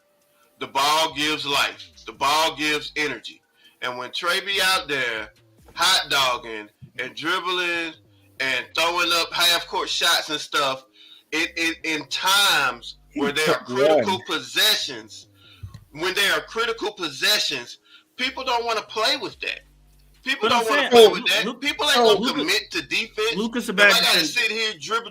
the ball gives life, the ball gives energy, and when Trae be out there hot dogging and dribbling and throwing up half court shots and stuff, it in times where there are critical possessions, people don't want to play with that. People don't want to play with that. People ain't gonna commit to defense. Lucas, I gotta sit here, dribble,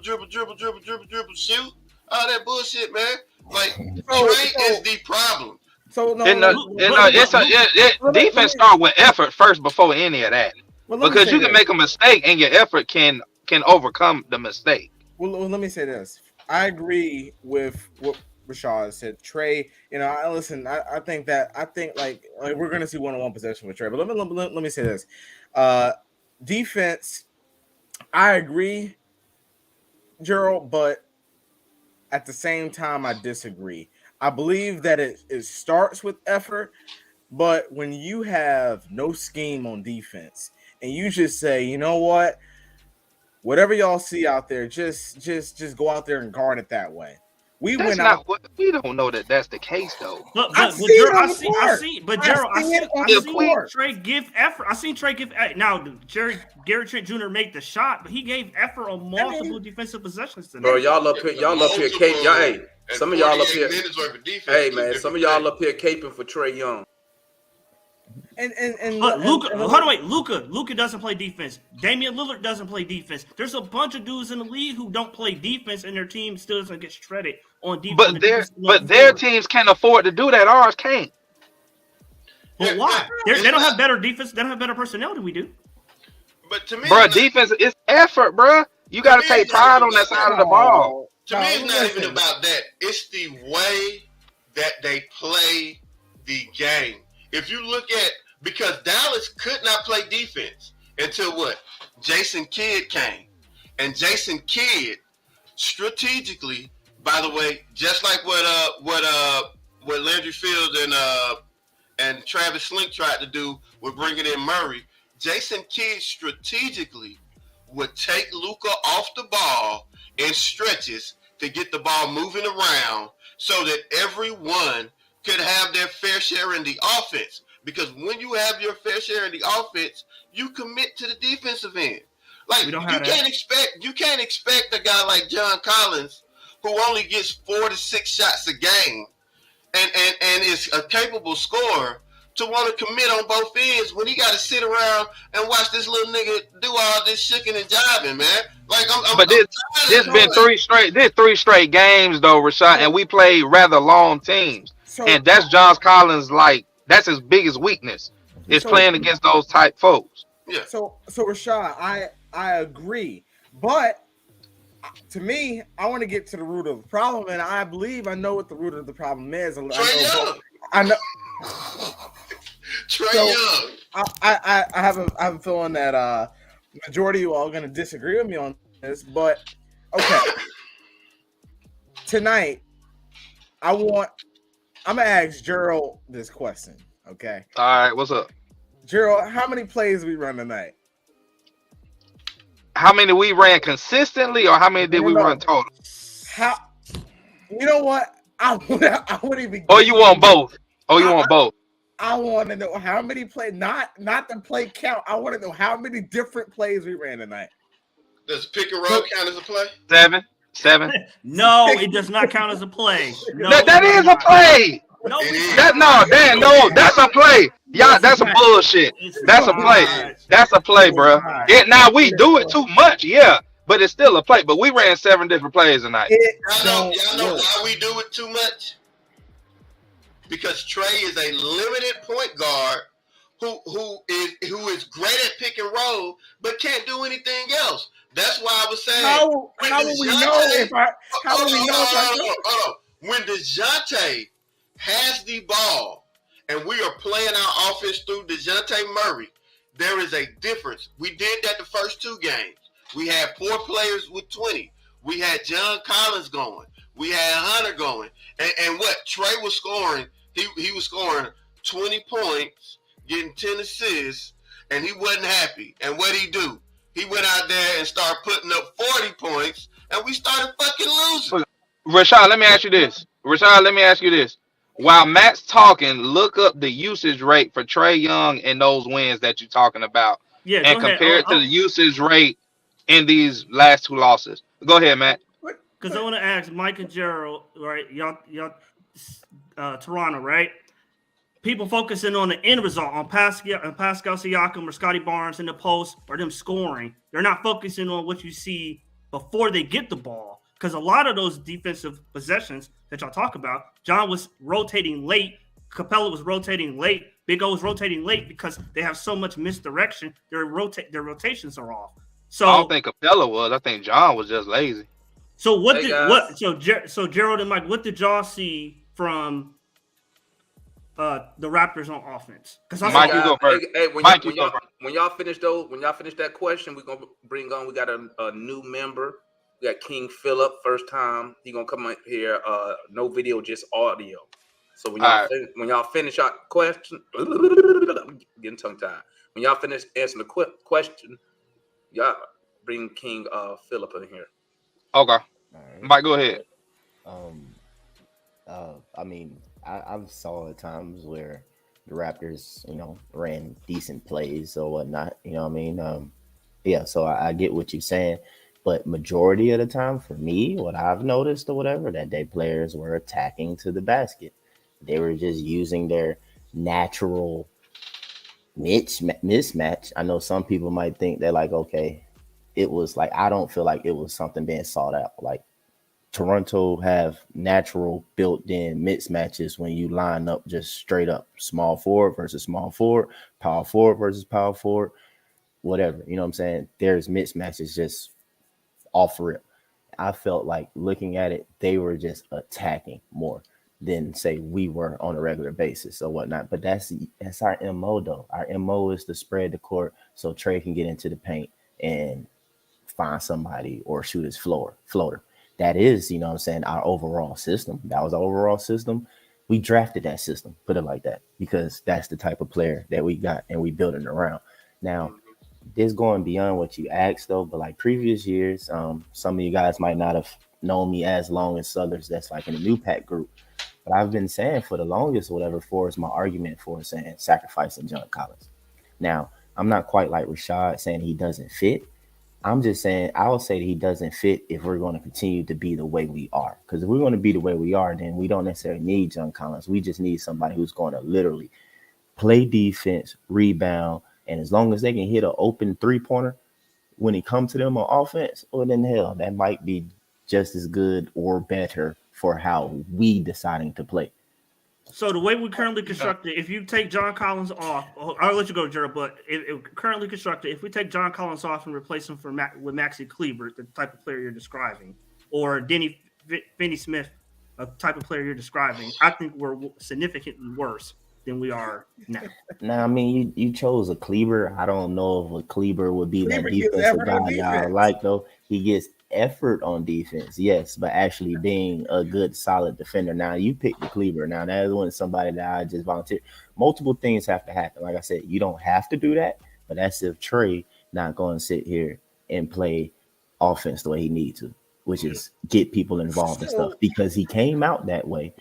shoot. All that bullshit, man. Like, Trae is the problem. So defense start with effort first before any of that. Because you can make a mistake and your effort can overcome the mistake. Well, let me say this. I agree with what Rashad said. Trae, I think like we're gonna see 1-on-1 possession with Trae. But let me say this. Defense, I agree, Gerald, but at the same time I disagree. I believe that it starts with effort, but when you have no scheme on defense and you just say, you know what, whatever y'all see out there, just go out there and guard it that way. We That's went not out. what we don't know that that's the case though. But I but see it Gerald, on the court. I seen court. Trae give effort. I seen Trae give now. Gary Trent Jr. made the shot, but he gave effort on multiple defensive possessions tonight. Bro, y'all up here, caping. Y'all, hey, some of y'all up here. Hey man, some of y'all up here caping for Trae Young. But Luka, hold on, wait. Luka doesn't play defense. Damian Lillard doesn't play defense. There's a bunch of dudes in the league who don't play defense, and their team still doesn't get shredded on defense. But their teams can't afford to do that. Ours can't. But why? They don't have better defense. They don't have better personnel than we do. But to me, bro, defense is effort, bro. You got to take pride on that side of the ball. To me, it's not even about that. It's the way that they play the game. If you look at, because Dallas could not play defense until what? Jason Kidd came. And Jason Kidd strategically, by the way, just like what Landry Fields and Travis Slink tried to do with bringing in Murray, Jason Kidd strategically would take Luka off the ball in stretches to get the ball moving around so that everyone could have their fair share in the offense. Because when you have your fair share in the offense, you commit to the defensive end. Like you can't expect a guy like John Collins, who only gets 4 to 6 shots a game, and is a capable scorer, to want to commit on both ends when he got to sit around and watch this little nigga do all this shucking and jiving, man. Like this been three straight games though, Rashad, and we play rather long teams, and that's John Collins. Like that's his biggest weakness is playing against those type folks. Yeah. So Rashad, I agree, but to me, I want to get to the root of the problem, and I believe I know what the root of the problem is. I know. Trae Young. I have a feeling that majority of you all are going to disagree with me on this, but okay. Tonight, I'm gonna ask Gerald this question. Okay. All right. What's up, Gerald? How many plays we run tonight? How many we ran consistently, or how many did we run total? How? You know what? I wouldn't even. Oh, you want both? Both? I want to know how many plays, not the play count. I want to know how many different plays we ran tonight. Does pick and roll count as a play? 7. No, it does not count as a play. No, that is a play. No, that's a play. Y'all, that's a bullshit. That's a play. That's a play, bro. Now we do it too much, yeah, but it's still a play. But we ran 7 different plays tonight. Y'all know why we do it too much? Because Trae is a limited point guard who is great at pick and roll, but can't do anything else. That's why I was saying. How will we know if I? How will we know if I? Hold on. When DeJounte has the ball and we are playing our offense through DeJounte Murray, there is a difference. We did that the first 2 games. We had 4 players with 20. We had John Collins going. We had Hunter going. And what Trae was scoring, he was scoring 20 points, getting 10 assists, and he wasn't happy. And what'd he do? He went out there and started putting up 40 points, and we started fucking losing. Rashad, let me ask you this. While Matt's talking, look up the usage rate for Trae Young in those wins that you're talking about. Yeah, and compare it to the usage rate in these last 2 losses. Go ahead, Matt. Because I want to ask Mike and Gerald, right? Y'all, Toronto, right? People focusing on the end result, on Pascal Siakam or Scotty Barnes in the post or them scoring. They're not focusing on what you see before they get the ball. Because a lot of those defensive possessions that y'all talk about, John was rotating late, Capella was rotating late, Big O was rotating late because they have so much misdirection. Their rotations are off. So I don't think Capella was. I think John was just lazy. So so Gerald and Mike, what did y'all see from the Raptors on offense? Because Mike, you go first. When y'all finish that question, we're gonna bring on. We got a new member. We got King Phillip, first time. He gonna come up here. No video, just audio. So when y'all finish our question, getting tongue tied. When y'all finish answering the question, y'all bring King Phillip in here. Okay, right. Mike, go ahead. I mean, I've saw at times where the Raptors, ran decent plays or whatnot. You know what I mean? Yeah. So I get what you're saying, but majority of the time, for me, what I've noticed or whatever, that they players were attacking to the basket. They were just using their natural mismatch. I know some people might think that like, okay, it was like I don't feel like it was something being sought out. Like Toronto have natural built-in mismatches when you line up just straight up small forward versus small forward versus power forward, whatever. You know what I'm saying? There's mismatches just off rip. I felt like looking at it, they were just attacking more than say we were on a regular basis or whatnot. But that's our MO though. Our MO is to spread the court so Trae can get into the paint and find somebody or shoot his floater. That is, you know what I'm saying, our overall system. That was our overall system. We drafted that system, put it like that, because that's the type of player that we got and we built it around. Now, this going beyond what you asked though, but like previous years, some of you guys might not have known me as long as others that's like in the new pack group. But I've been saying for the longest, whatever, for is my argument for saying sacrificing John Collins. Now, I'm not quite like Rashad saying he doesn't fit. I'm just saying I will say that he doesn't fit if we're going to continue to be the way we are. Because if we're going to be the way we are, then we don't necessarily need John Collins. We just need somebody who's going to literally play defense, rebound, and as long as they can hit an open 3-pointer when it comes to them on offense, well then hell, that might be just as good or better for how we deciding to play. So the way we currently construct it, if you take John Collins off, I'll let you go, Gerald. But if currently constructed, if we take John Collins off and replace him with Maxi Kleber, the type of player you're describing, or Denny Finney-Smith, a type of player you're describing, I think we're significantly worse than we are now. Now, I mean, you chose a Kleber. I don't know if a Kleber would be Kleber that gets defensive effort guy on y'all defense. like, though. He gets effort on defense, yes, but actually being a good, solid defender. Now, you picked the Kleber. Now, that wasn't somebody that I just volunteered. Multiple things have to happen. Like I said, you don't have to do that, but that's if Trae not going to sit here and play offense the way he needs to, which is get people involved and stuff, because he came out that way.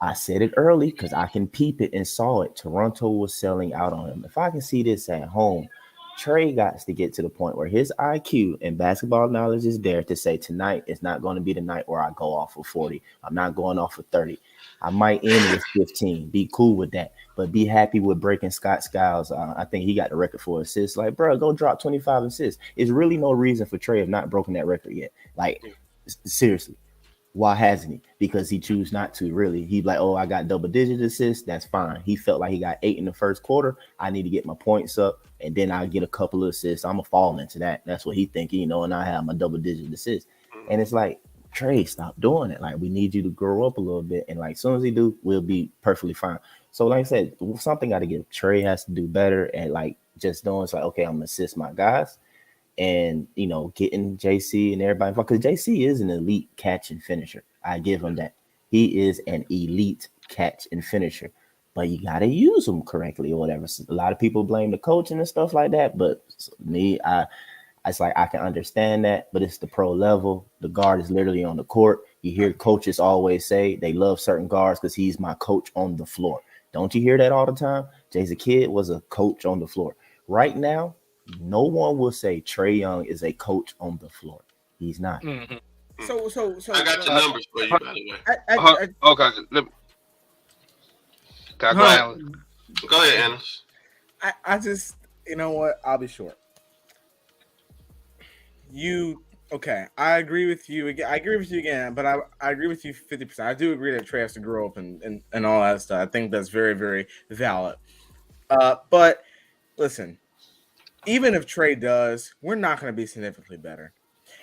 I said it early because I can peep it and saw it. Toronto was selling out on him. If I can see this at home, Trae got to get to the point where his IQ and basketball knowledge is there to say tonight is not going to be the night where I go off of 40. I'm not going off of 30. I might end with 15. Be cool with that, but be happy with breaking Scott Skiles. I think he got the record for assists. Like, bro, go drop 25 assists. There's really no reason for Trae have not broken that record yet. Like, seriously. Why hasn't he? Because he choose not to. Really, he's like, oh, I got double-digit assists. That's fine. He felt like he got 8 in the first quarter. I need to get my points up, and then I get a couple of assists. I'm gonna fall into that. That's what he thinking, and I have my double-digit assists. And it's like, Trae, stop doing it. Like, we need you to grow up a little bit, and like, as soon as he do, we'll be perfectly fine. So, like I said, something got to give. Trae has to do better at like just doing. It's like, okay, I'm gonna assist my guys. And getting JC and everybody, because JC is an elite catch and finisher. I give him that. He is an elite catch and finisher, but you got to use him correctly or whatever. So a lot of people blame the coaching and stuff like that, but me, it's like I can understand that, but it's the pro level. The guard is literally on the court. You hear coaches always say they love certain guards because he's my coach on the floor. Don't you hear that all the time? Jay's kid was a coach on the floor. Right now, no one will say Trae Young is a coach on the floor. He's not. Mm-hmm. So I got your numbers for you, by the way. Okay. Go ahead, Annis. I just, you know what? I'll be short. Okay? I agree with you again. I agree with you again, but I agree with you 50%. I do agree that Trae has to grow up and all that stuff. I think that's very, very valid. But listen, even if Trae does, we're not going to be significantly better.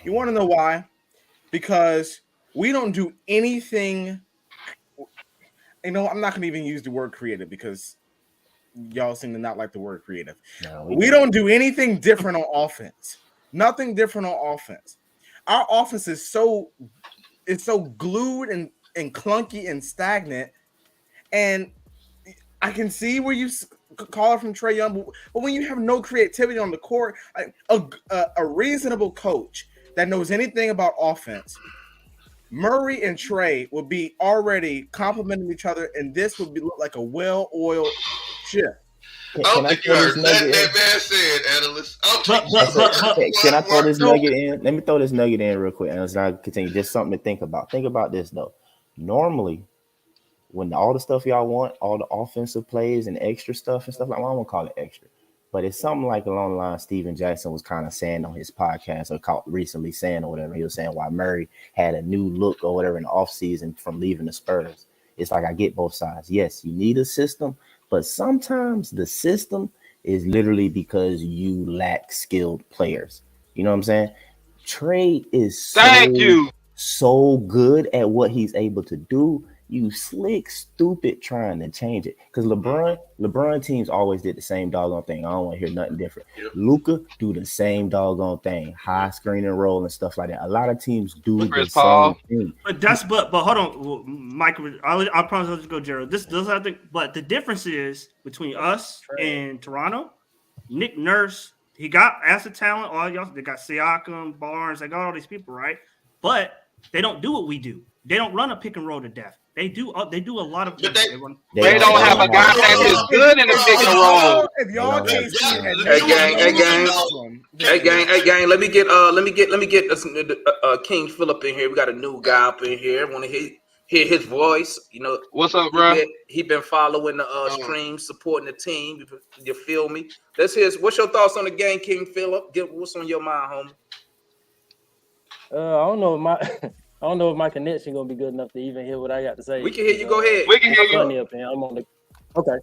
You want to know why? Because we don't do anything. I'm not going to even use the word creative because y'all seem to not like the word creative. No, we don't do anything different on offense. Nothing different on offense. Our offense is so glued and clunky and stagnant. And I can see where you call it from Trae Young, but when you have no creativity on the court, a reasonable coach that knows anything about offense Murray and Trae would be already complementing each other, and this would look like a well-oiled ship. I don't think you heard nothing that man said, analyst. Can I throw this nugget in? Let me throw this nugget in real quick, and as I continue, just something to think about. Think about this though. Normally, when all the stuff y'all want, all the offensive plays and extra stuff and stuff like, well, I won't call it extra, but it's something like along the line Steven Jackson was kind of saying on his podcast or recently saying or whatever. He was saying why Murray had a new look or whatever in the offseason from leaving the Spurs. It's like I get both sides. Yes, you need a system, but sometimes the system is literally because you lack skilled players. You know what I'm saying? Trae is so good at what he's able to do. You slick, stupid trying to change it. Because LeBron teams always did the same doggone thing. I don't want to hear nothing different. Yep. Luka do the same doggone thing. High screen and roll and stuff like that. A lot of teams do the same thing. But hold on, Mike. I promise I'll just go, Gerald. This does I think, but the difference is between us and Toronto. Nick Nurse, he got asset talent. All y'all, they got Siakam, Barnes, they got all these people, right? But they don't do what we do. They don't run a pick and roll to death. They do a lot of. They don't have a guy that is good in the pick and roll. If y'all can't see Hey gang, let me get King Phillip in here. We got a new guy up in here. Want to hear his voice? You know what's up, bro? He been following the stream, supporting the team. You feel me? Let's hear. What's your thoughts on the game, King Phillip? What's on your mind, homie? I don't know if my connection gonna be good enough to even hear what I got to say. We can hear you. Go ahead. We can hear you. Up here. I'm on the. Okay.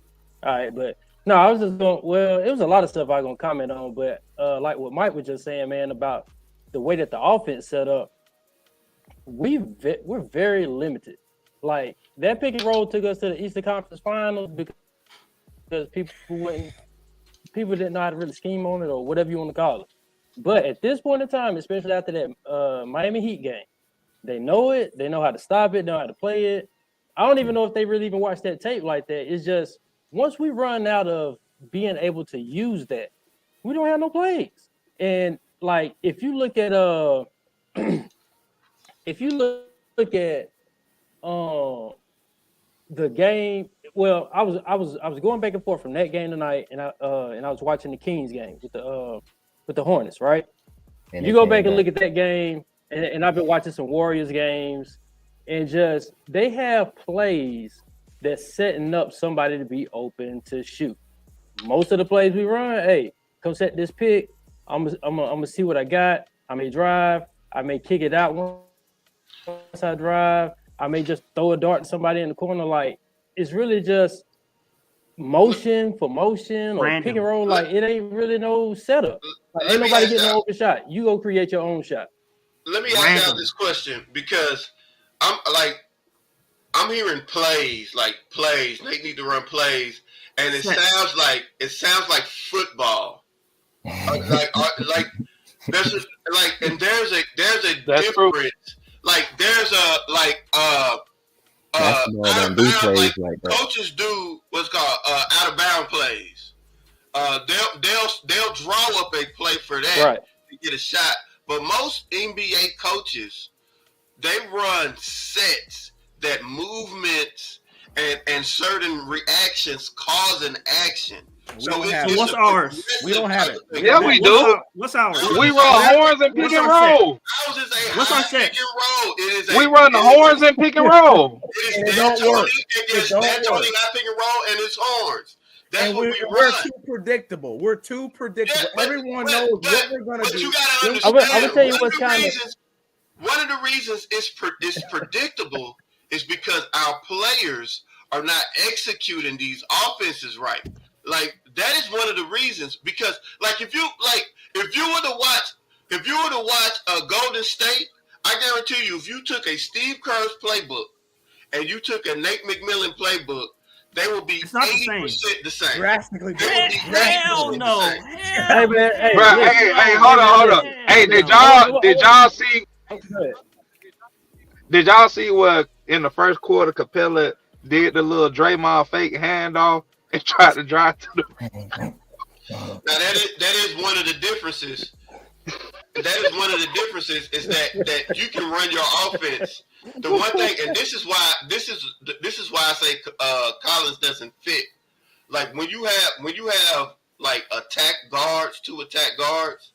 All right, but no, I was just going. Well, it was a lot of stuff I was gonna comment on, but like what Mike was just saying, man, about the way that the offense set up, we're very limited. Like that pick and roll took us to the Eastern Conference Finals because people didn't know how to really scheme on it or whatever you want to call it. But at this point in time, especially after that Miami Heat game. They know it. They know how to stop it. Know how to play it. I don't even know if they really even watched that tape like that. It's just once we run out of being able to use that, we don't have no plays. And like if you look at the game, well, I was going back and forth from that game tonight, and I was watching the Kings game with the Hornets, right? And you go back and look at that game. And I've been watching some Warriors games, and just they have plays that's setting up somebody to be open to shoot. Most of the plays we run, hey, come set this pick. I'm gonna see what I got. I may drive. I may kick it out once I drive. I may just throw a dart to somebody in the corner. Like it's really just motion for motion or pick and roll. Like it ain't really no setup. Like, ain't nobody getting no open shot. You go create your own shot. Let me ask y'all this question because I'm hearing plays. They need to run plays, and it sounds like football. There's a difference. Coaches do what's called out of bound plays. They'll draw up a play for that to get a shot. But most NBA coaches, they run sets that movements and certain reactions cause an action. So what's ours? We don't have it. Yeah, we do. What's ours? We run horns and pick and roll. What's our set? We run the horns and pick and roll. It don't work. That's only not pick and roll, and it's horns. That's what we're too predictable. We're too predictable. Yeah, Everyone knows what we're going to do. You got to understand. I would tell you what's kind of. One of the reasons it's predictable is because our players are not executing these offenses right. Like that is one of the reasons. Because like if you were to watch Golden State, I guarantee you, if you took a Steve Kerr's playbook and you took a Nate McMillan playbook. They will be 80% the same. Drastically different. Hell no. Hey man, hey, hold on. Hey, did y'all see? Did y'all see what in the first quarter Capella did the little Draymond fake handoff and tried to drive to the? Now that is one of the differences. is one of the differences is that you can run your offense. The one thing, and this is why I say Collins doesn't fit. Like when you have like two attack guards,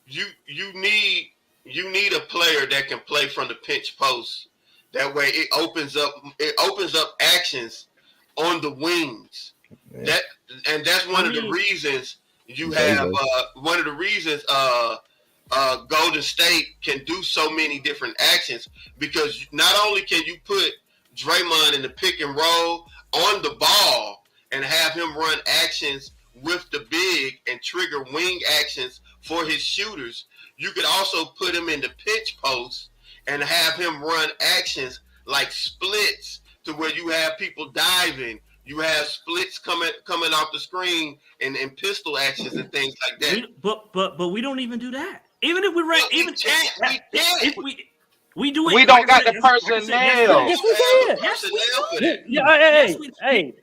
you need a player that can play from the pinch post. That way it opens up actions on the wings. Yeah. That's one of the reasons you have one of the reasons Golden State can do so many different actions, because not only can you put Draymond in the pick and roll on the ball and have him run actions with the big and trigger wing actions for his shooters, you could also put him in the pinch post and have him run actions like splits to where you have people diving. You have splits coming off the screen and pistol actions and things like that. But we don't even do that. Even if we run, if we do it, we don't got the personnel. Yes, we can. Yes, we do.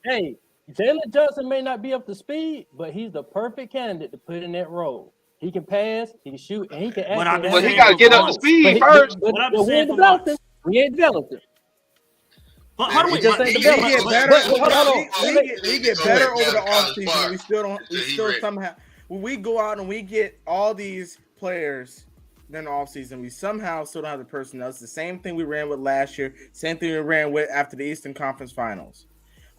Hey, Jalen Johnson may not be up to speed, but he's the perfect candidate to put in that role. He can pass, he can shoot, and he can actually. But he got to get up to speed first. But we ain't developed him. We ain't developed him. But how do we get better? We get better over the offseason. We still somehow, when we go out and we get all these players in the offseason, we somehow still don't have the personnel. It's the same thing we ran with last year. Same thing we ran with after the Eastern Conference Finals.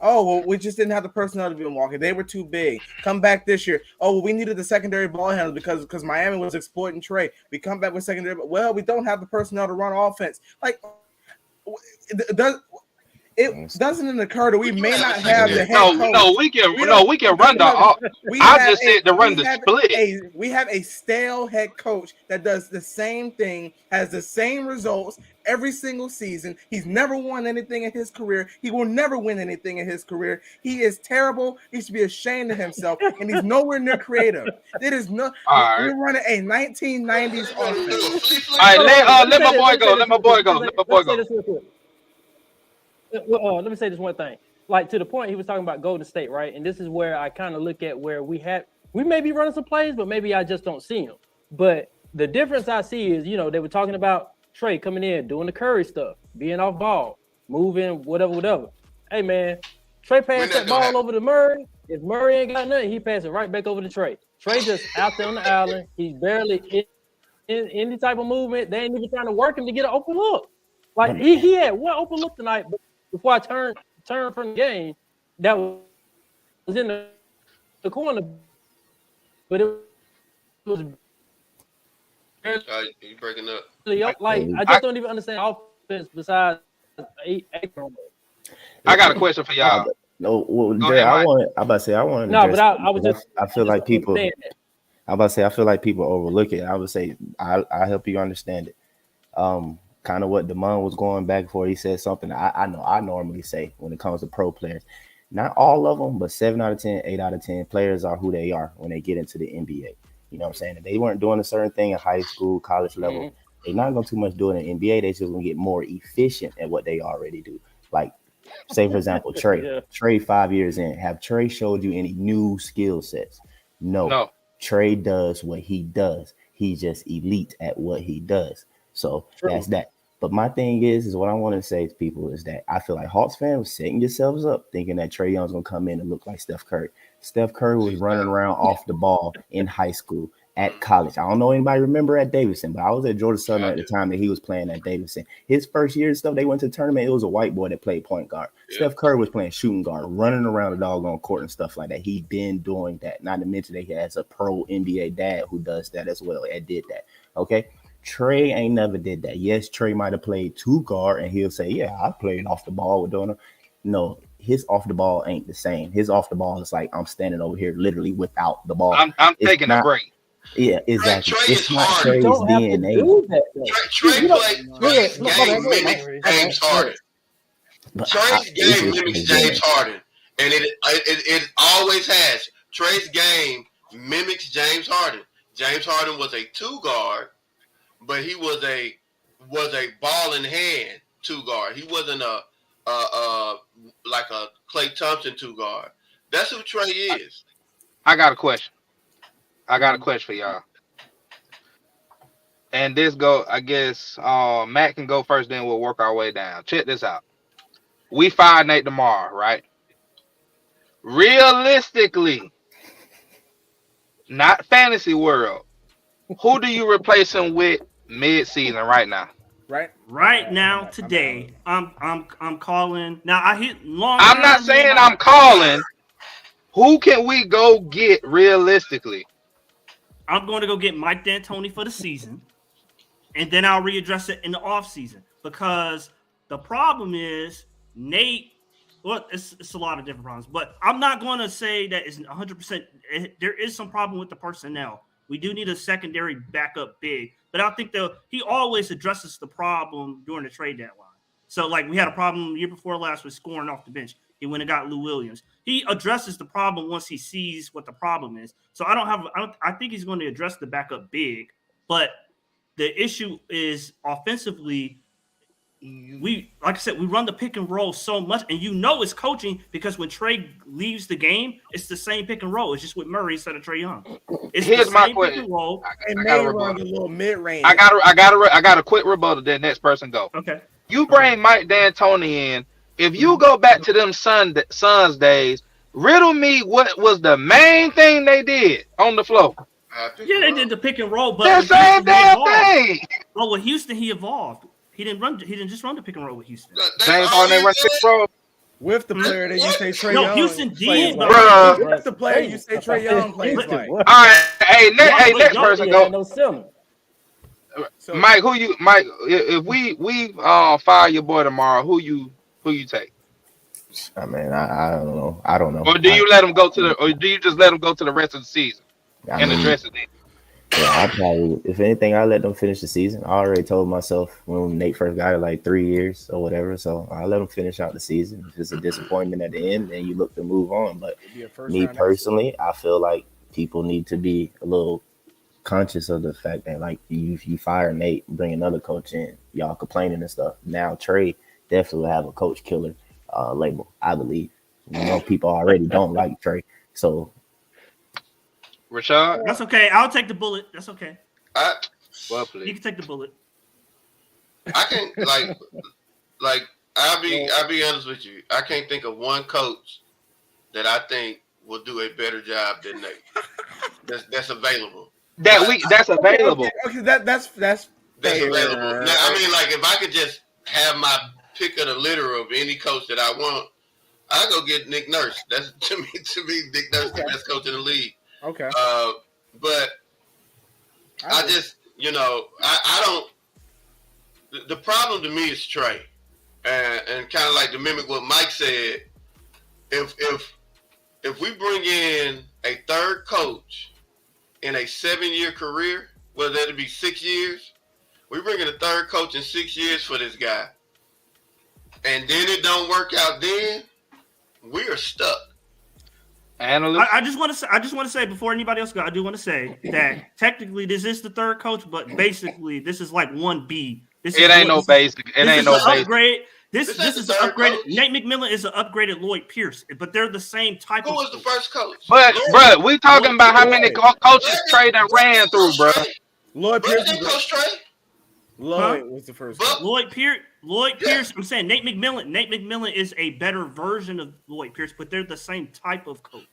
Oh, well, we just didn't have the personnel to be walking. They were too big. Come back this year. Oh, well, we needed the secondary ball handler because Miami was exploiting Trae. We come back with secondary. Well, we don't have the personnel to run offense. Like, it doesn't occur that we may not have the head coach. We can run the. I just said to run the split. We have a stale head coach that does the same thing, has the same results every single season. He's never won anything in his career. He will never win anything in his career. He is terrible. He should be ashamed of himself, and he's nowhere near creative. It is not. We're running a 1990s offense. All right, let my boy go. Let my boy go. Let me say this one thing. Like, to the point he was talking about Golden State, right? And this is where I kind of look at where we may be running some plays, but maybe I just don't see them. But the difference I see is, they were talking about Trae coming in, doing the Curry stuff, being off ball, moving, whatever. Hey, man, Trae passed that ball over to Murray. If Murray ain't got nothing, he passed it right back over to Trae. Trae just out there on the island. He's barely in any type of movement. They ain't even trying to work him to get an open look. Like, he had one open look tonight, but before I turned from the game, that was in the corner, but it was you breaking up. Like, I just don't even understand offense besides 8. I got a question for y'all. No, well, I want to. No, but I was just. I feel like people. I feel like people overlook it. I would say I help you understand it. Kind of what Damon was going back for. He said something I know I normally say when it comes to pro players. Not all of them, but 7 out of 10, 8 out of 10 players are who they are when they get into the NBA. You know what I'm saying? If they weren't doing a certain thing in high school, college level, they're not going to too much do it in NBA. They just going to get more efficient at what they already do. Like, say, for example, Trae. Yeah. Trae 5 years in. Have Trae showed you any new skill sets? No. Trae does what he does. He's just elite at what he does. So that's that. But my thing is what I want to say to people is that I feel like Hawks fans was setting yourselves up thinking that Trae Young's going to come in and look like Steph Curry. Steph Curry was running around off the ball in high school, at college. I don't know anybody remember at Davidson, but I was at Georgia Southern at the time that he was playing at Davidson. His first year and stuff, they went to the tournament. It was a white boy that played point guard. Yeah. Steph Curry was playing shooting guard, running around the doggone court and stuff like that. He'd been doing that. Not to mention that he has a pro NBA dad who does that as well and did that. Okay. Trae ain't never did that. Yes, Trae might have played two guard and he'll say, yeah, I played off the ball with Donald. No, his off the ball ain't the same. His off the ball is like I'm standing over here literally without the ball. I'm taking a break. Yeah, exactly. Trae it's not hard. Trae's DNA. Trae plays game mimics James Harden. Trae's game mimics James Harden, and it always has. Trae's game mimics James Harden. James Harden was a two guard, but he was a ball in hand two guard. He wasn't like a Klay Thompson two guard. That's who Trae is. I got a question for y'all. and this go, I guess Matt can go first, then we'll work our way down. Check this out. We fire Nate tomorrow, right? Realistically, not fantasy world. Who do you replace him with mid-season right now? Right now, today, I'm calling. Now I hit long. I'm not saying I'm calling. Who can we go get realistically? I'm going to go get Mike D'Antoni for the season, and then I'll readdress it in the offseason, because the problem is Nate. Well, it's a lot of different problems, but I'm not going to say that it's 100%. There is some problem with the personnel. We do need a secondary backup big, but I think he always addresses the problem during the trade deadline. So, like, we had a problem the year before last with scoring off the bench. He went and got Lou Williams. He addresses the problem once he sees what the problem is. So I think he's going to address the backup big, but the issue is offensively. Like I said, we run the pick and roll so much, and it's coaching, because when Trae leaves the game, it's the same pick and roll. It's just with Murray instead of Trae Young. It's Here's the my same question. pick and roll. And May run a little mid range. I got a quick rebuttal. Then next person go. Okay. You bring Mike D'Antoni in. If you go back to them Suns days, riddle me what was the main thing they did on the floor. Yeah, they did the pick and roll, but the same damn thing. But with Houston, he evolved. He didn't just run the pick and roll with Houston. Same time they run pick and roll. With the player that you say Trae Young. No, Houston did. With the player you say Trae Young plays like. All right, next person go. No ceiling. So, Mike, if we fire your boy tomorrow, who you take? I mean, I don't know. Or do you let him go or do you just let him go to the rest of the season and address it then? Yeah, I probably, if anything, I let them finish the season. I already told myself when Nate first got it, like 3 years or whatever. So I let them finish out the season. If it's a disappointment at the end, then you look to move on. But me personally, I feel like people need to be a little conscious of the fact that, like, you fire Nate, bring another coach in, y'all complaining and stuff. Now Trae definitely will have a coach killer label, I believe. People already don't like Trae, so. Rashad? That's okay. I'll take the bullet. That's okay. Well, please. You can take the bullet. I can like I'll be honest with you. I can't think of one coach that I think will do a better job than Nate. That's available. That's available. Okay, that's available. Now, I mean, like, if I could just have my pick of the litter of any coach that I want, I go get Nick Nurse. That's to me Nick Nurse the best coach in the league. Okay. But I just, I don't. The problem to me is Trae, and kind of like to mimic what Mike said. If we bring in a third coach in a 7-year career, whether that'd be 6 years, we bring in a third coach in 6 years for this guy, and then it don't work out. Then we are stuck. I just want to say before anybody else goes, I do want to say that technically this is the third coach, but basically this is like 1B. It ain't no basic. Upgrade. This is an upgraded. Nate McMillan is an upgraded Lloyd Pierce, but they're the same type. Who was the first coach? But bro, we talking about how many coaches Trae done ran through, bro. Lloyd Pierce. Coach Trae. Lloyd was the first. Lloyd Pierce. I'm saying Nate McMillan. Nate McMillan is a better version of Lloyd Pierce, but they're the same type of coach.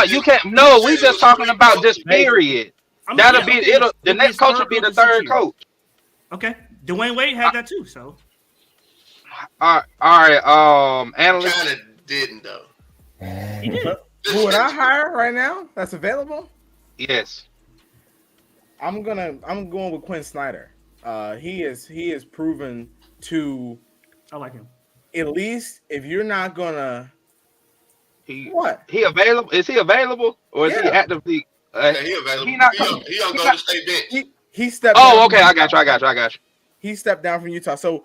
You can't. No, we just talking about just period. The next coach will be the third coach. Okay, Dwayne Wade had that too. So. All right. Analyst kind of didn't though. He did. Who would I hire right now? That's available. Yes. I'm going with Quinn Snyder. He is proven to. I like him. At least if you're not gonna. He available? Is he available or is he actively? He available. He don't go to state bench. He stepped. Oh, okay. I got you. He stepped down from Utah, so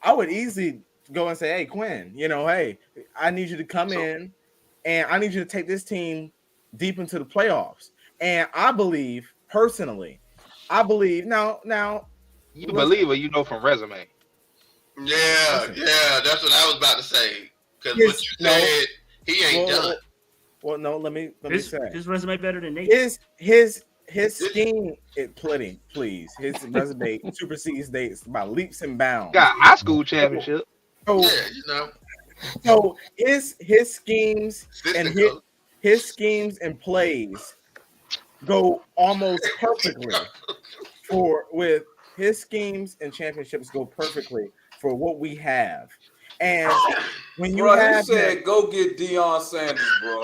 I would easily go and say, "Hey, Quinn, hey, I need you to come in, and I need you to take this team deep into the playoffs." And I believe personally. Now. You believe or you know from resume? Yeah, that's what I was about to say. Because what you said, he ain't done. Well, no, let me say his resume better than Nate. His his scheme, please. His resume supersedes dates by leaps and bounds. Got high school championship. So, Yeah, you know. so his schemes and Statistical. his schemes and plays go almost perfectly with his schemes and championships go perfectly for what we have. And when you Bro, have he said, "Go get Deion Sanders, bro."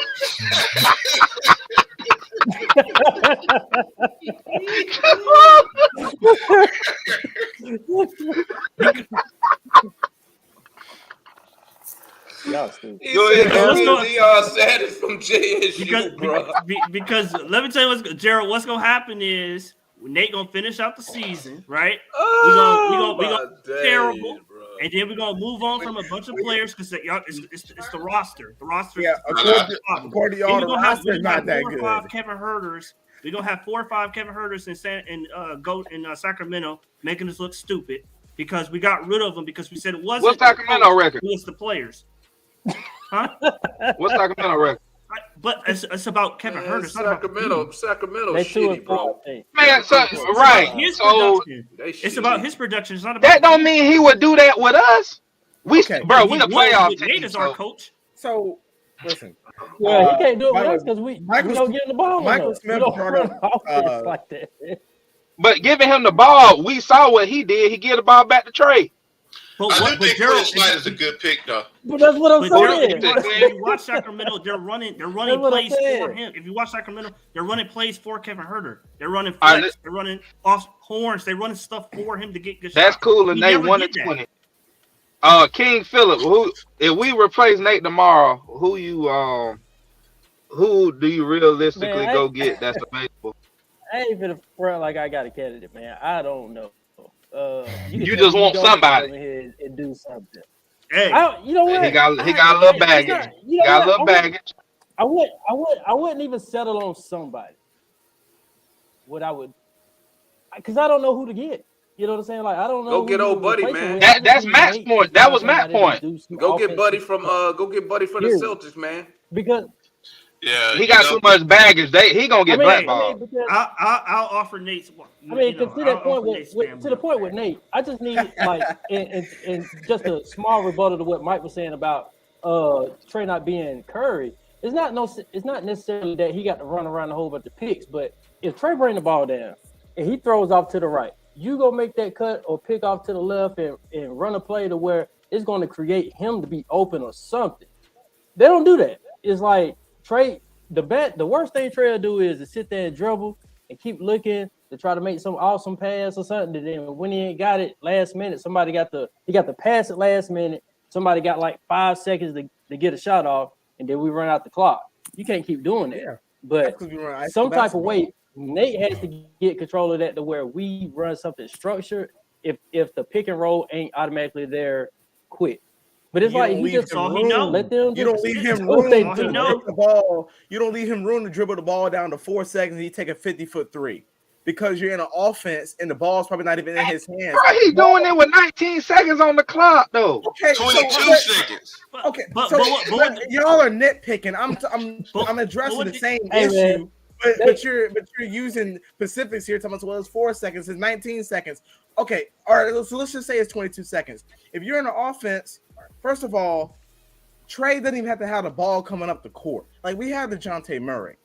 Y'all stupid. He said, "Go What's get going- Deion Sanders from JSU, bro." Because let me tell you Gerald, what's gonna happen is Nate gonna finish out the season, right? We gonna terrible, bro. and then we're gonna move on from a bunch of players because it's the roster. The roster. yeah, according to y'all, the roster is not that good. 5 Kevin Herters. We're gonna have 4 or 5 Kevin Herters in Sacramento, making us look stupid because we got rid of them because we said it wasn't. What's Sacramento record? It was the players. Huh? What's Sacramento record? But it's about Kevin Herter. Sacramento They shitty, bro. Man, so, right. His So production. They It's shitty. about his production. It's not about that don't mean he would do that with us. We, Okay. bro, we a playoff Nate team. is our So. coach. So listen, Well, he can't do it with Michael- us because we Michael- don't get in the ball. Michael enough. Smith We don't brought run up, offense like that. But giving him the ball, we saw what he did. He gave the ball back to Trae. But I do what? But think Gerald, Quinn Snyder's a good pick, though. But that's what I'm but Gerald, saying. if you watch Sacramento, they're running That's what I'm plays for saying. him. If you watch Sacramento, they're running plays for Kevin Herter. They're running All right, flex. They're running off horns. They're running stuff for him to get good That's shots. cool, and He they never won did at that. 20. King Phillip, who if we replace Nate tomorrow, who do you realistically Man, go get that's available? I ain't finna front like I got a candidate, man. I don't know. You just want somebody. Come here and do something. Hey, You know what? He got a little baggage. not- you know Got a what? little baggage. I wouldn't even settle on somebody. What I would, because I don't know who to get. You know what I'm saying? Like I don't know. Go who get to old Buddy, replace him man. with. That- I just that's need Matt's Nate point. to That find was Matt's somebody to point. do some Go get offensive Buddy from stuff. the Period. Celtics, man. Because Yeah, He got too much baggage. He gonna get blackballed. because I'll offer Nate's. to the point with Nate, I just need like and just a small rebuttal to what Mike was saying about Trae not being Curry. It's not necessarily that he got to run around a whole bunch of picks, but if Trae bring the ball down and he throws off to the right, you go make that cut or pick off to the left and run a play to where it's going to create him to be open or something. They don't do that. It's like Trae. The worst thing Trae will do is to sit there and dribble and keep looking to try to make some awesome pass or something. And then when he ain't got it last minute, he got the pass at last minute. Somebody got like 5 seconds to get a shot off, and then we run out the clock. You can't keep doing that. Yeah. But Because we run ice some type basketball. of way, Nate has to get control of that to where we run something structured. If the pick and roll ain't automatically there, quick. But it's You like don't you leave just him all he room. know. let them. You don't leave him do what room they to do. know. dribble the ball. You don't leave him room to dribble the ball down to 4 seconds. And he take a 50-foot three because you're in an offense and the ball's probably not even in his hands. Bro, he doing it with 19 seconds on the clock though. Okay, 22 so, seconds. okay, But so what- y'all are nitpicking. I'm But addressing what the did- same Hey, issue. man. But you're using specifics here. Talking about well, it's 4 seconds, it's 19 seconds. Okay, all right. So let's just say it's 22 seconds. If you're in an offense, first of all, Trae doesn't even have to have the ball coming up the court. Like we have DeJounte Murray.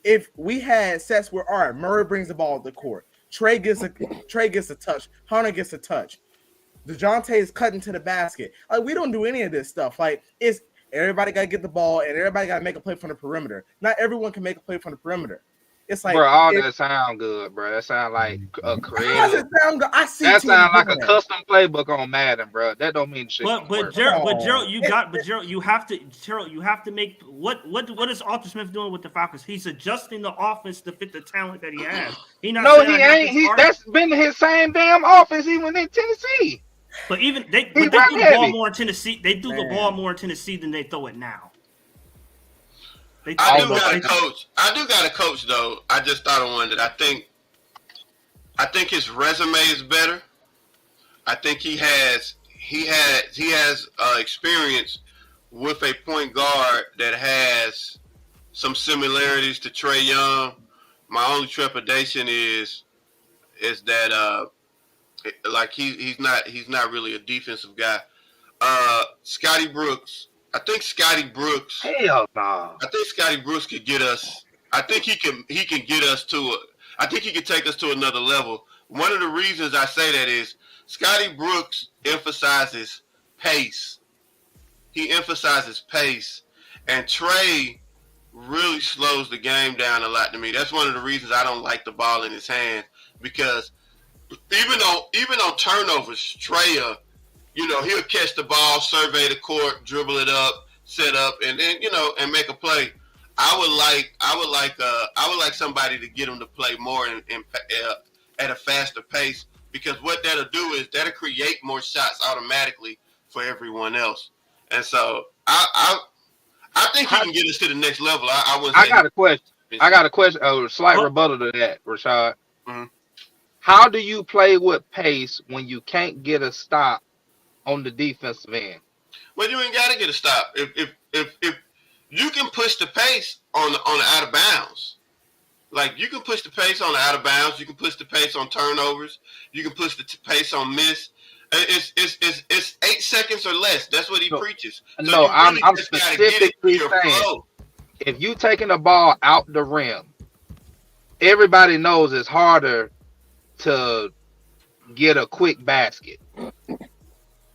If we had sets where all right, Murray brings the ball to the court, Trae gets a touch, Hunter gets a touch, DeJounte is cutting to the basket. Like we don't do any of this stuff. Like it's everybody got to get the ball and everybody got to make a play from the perimeter. Not everyone can make a play from the perimeter. It's like Bro, all that sound good, bro. That sound like a how does creative. it sound good? I see That teams sound like a doing that. custom playbook on Madden, bro. That don't mean shit. But Gerald, you have to make what is Arthur Smith doing with the Falcons? He's adjusting the offense to fit the talent that he has. No, he ain't. That's been his same damn offense even in Tennessee. But even they He do run the ball heavy. more in Tennessee. They do the Man. ball more in Tennessee than they throw it now. I do got a coach though. I just thought of one that I think his resume is better. I think he has experience with a point guard that has some similarities to Trae Young, My only trepidation is that like he's not really a defensive guy. Scotty Brooks. I think Scotty Brooks. Hell no. I think Scotty Brooks could get us. I think he can get us to. I think he can take us to another level. One of the reasons I say that is Scotty Brooks emphasizes pace. He emphasizes pace, and Trae really slows the game down a lot to me. That's one of the reasons I don't like the ball in his hand, because even on turnovers, Trae, he'll catch the ball, survey the court, dribble it up, set up, and then and make a play. I would like somebody to get him to play more at a faster pace, because what that'll do is that'll create more shots automatically for everyone else. And so I think he can get us to the next level. I got a question. A slight rebuttal to that, Rashad. Mm-hmm. How do you play with pace when you can't get a stop on the defensive end? Well, you ain't got to get a stop. If you can push the pace on the out of bounds, like you can push the pace on the out of bounds, you can push the pace on turnovers, you can push the pace on miss. It's 8 seconds or less. That's what he preaches. So no, I'm specifically saying, if you taking the ball out the rim, everybody knows it's harder to get a quick basket.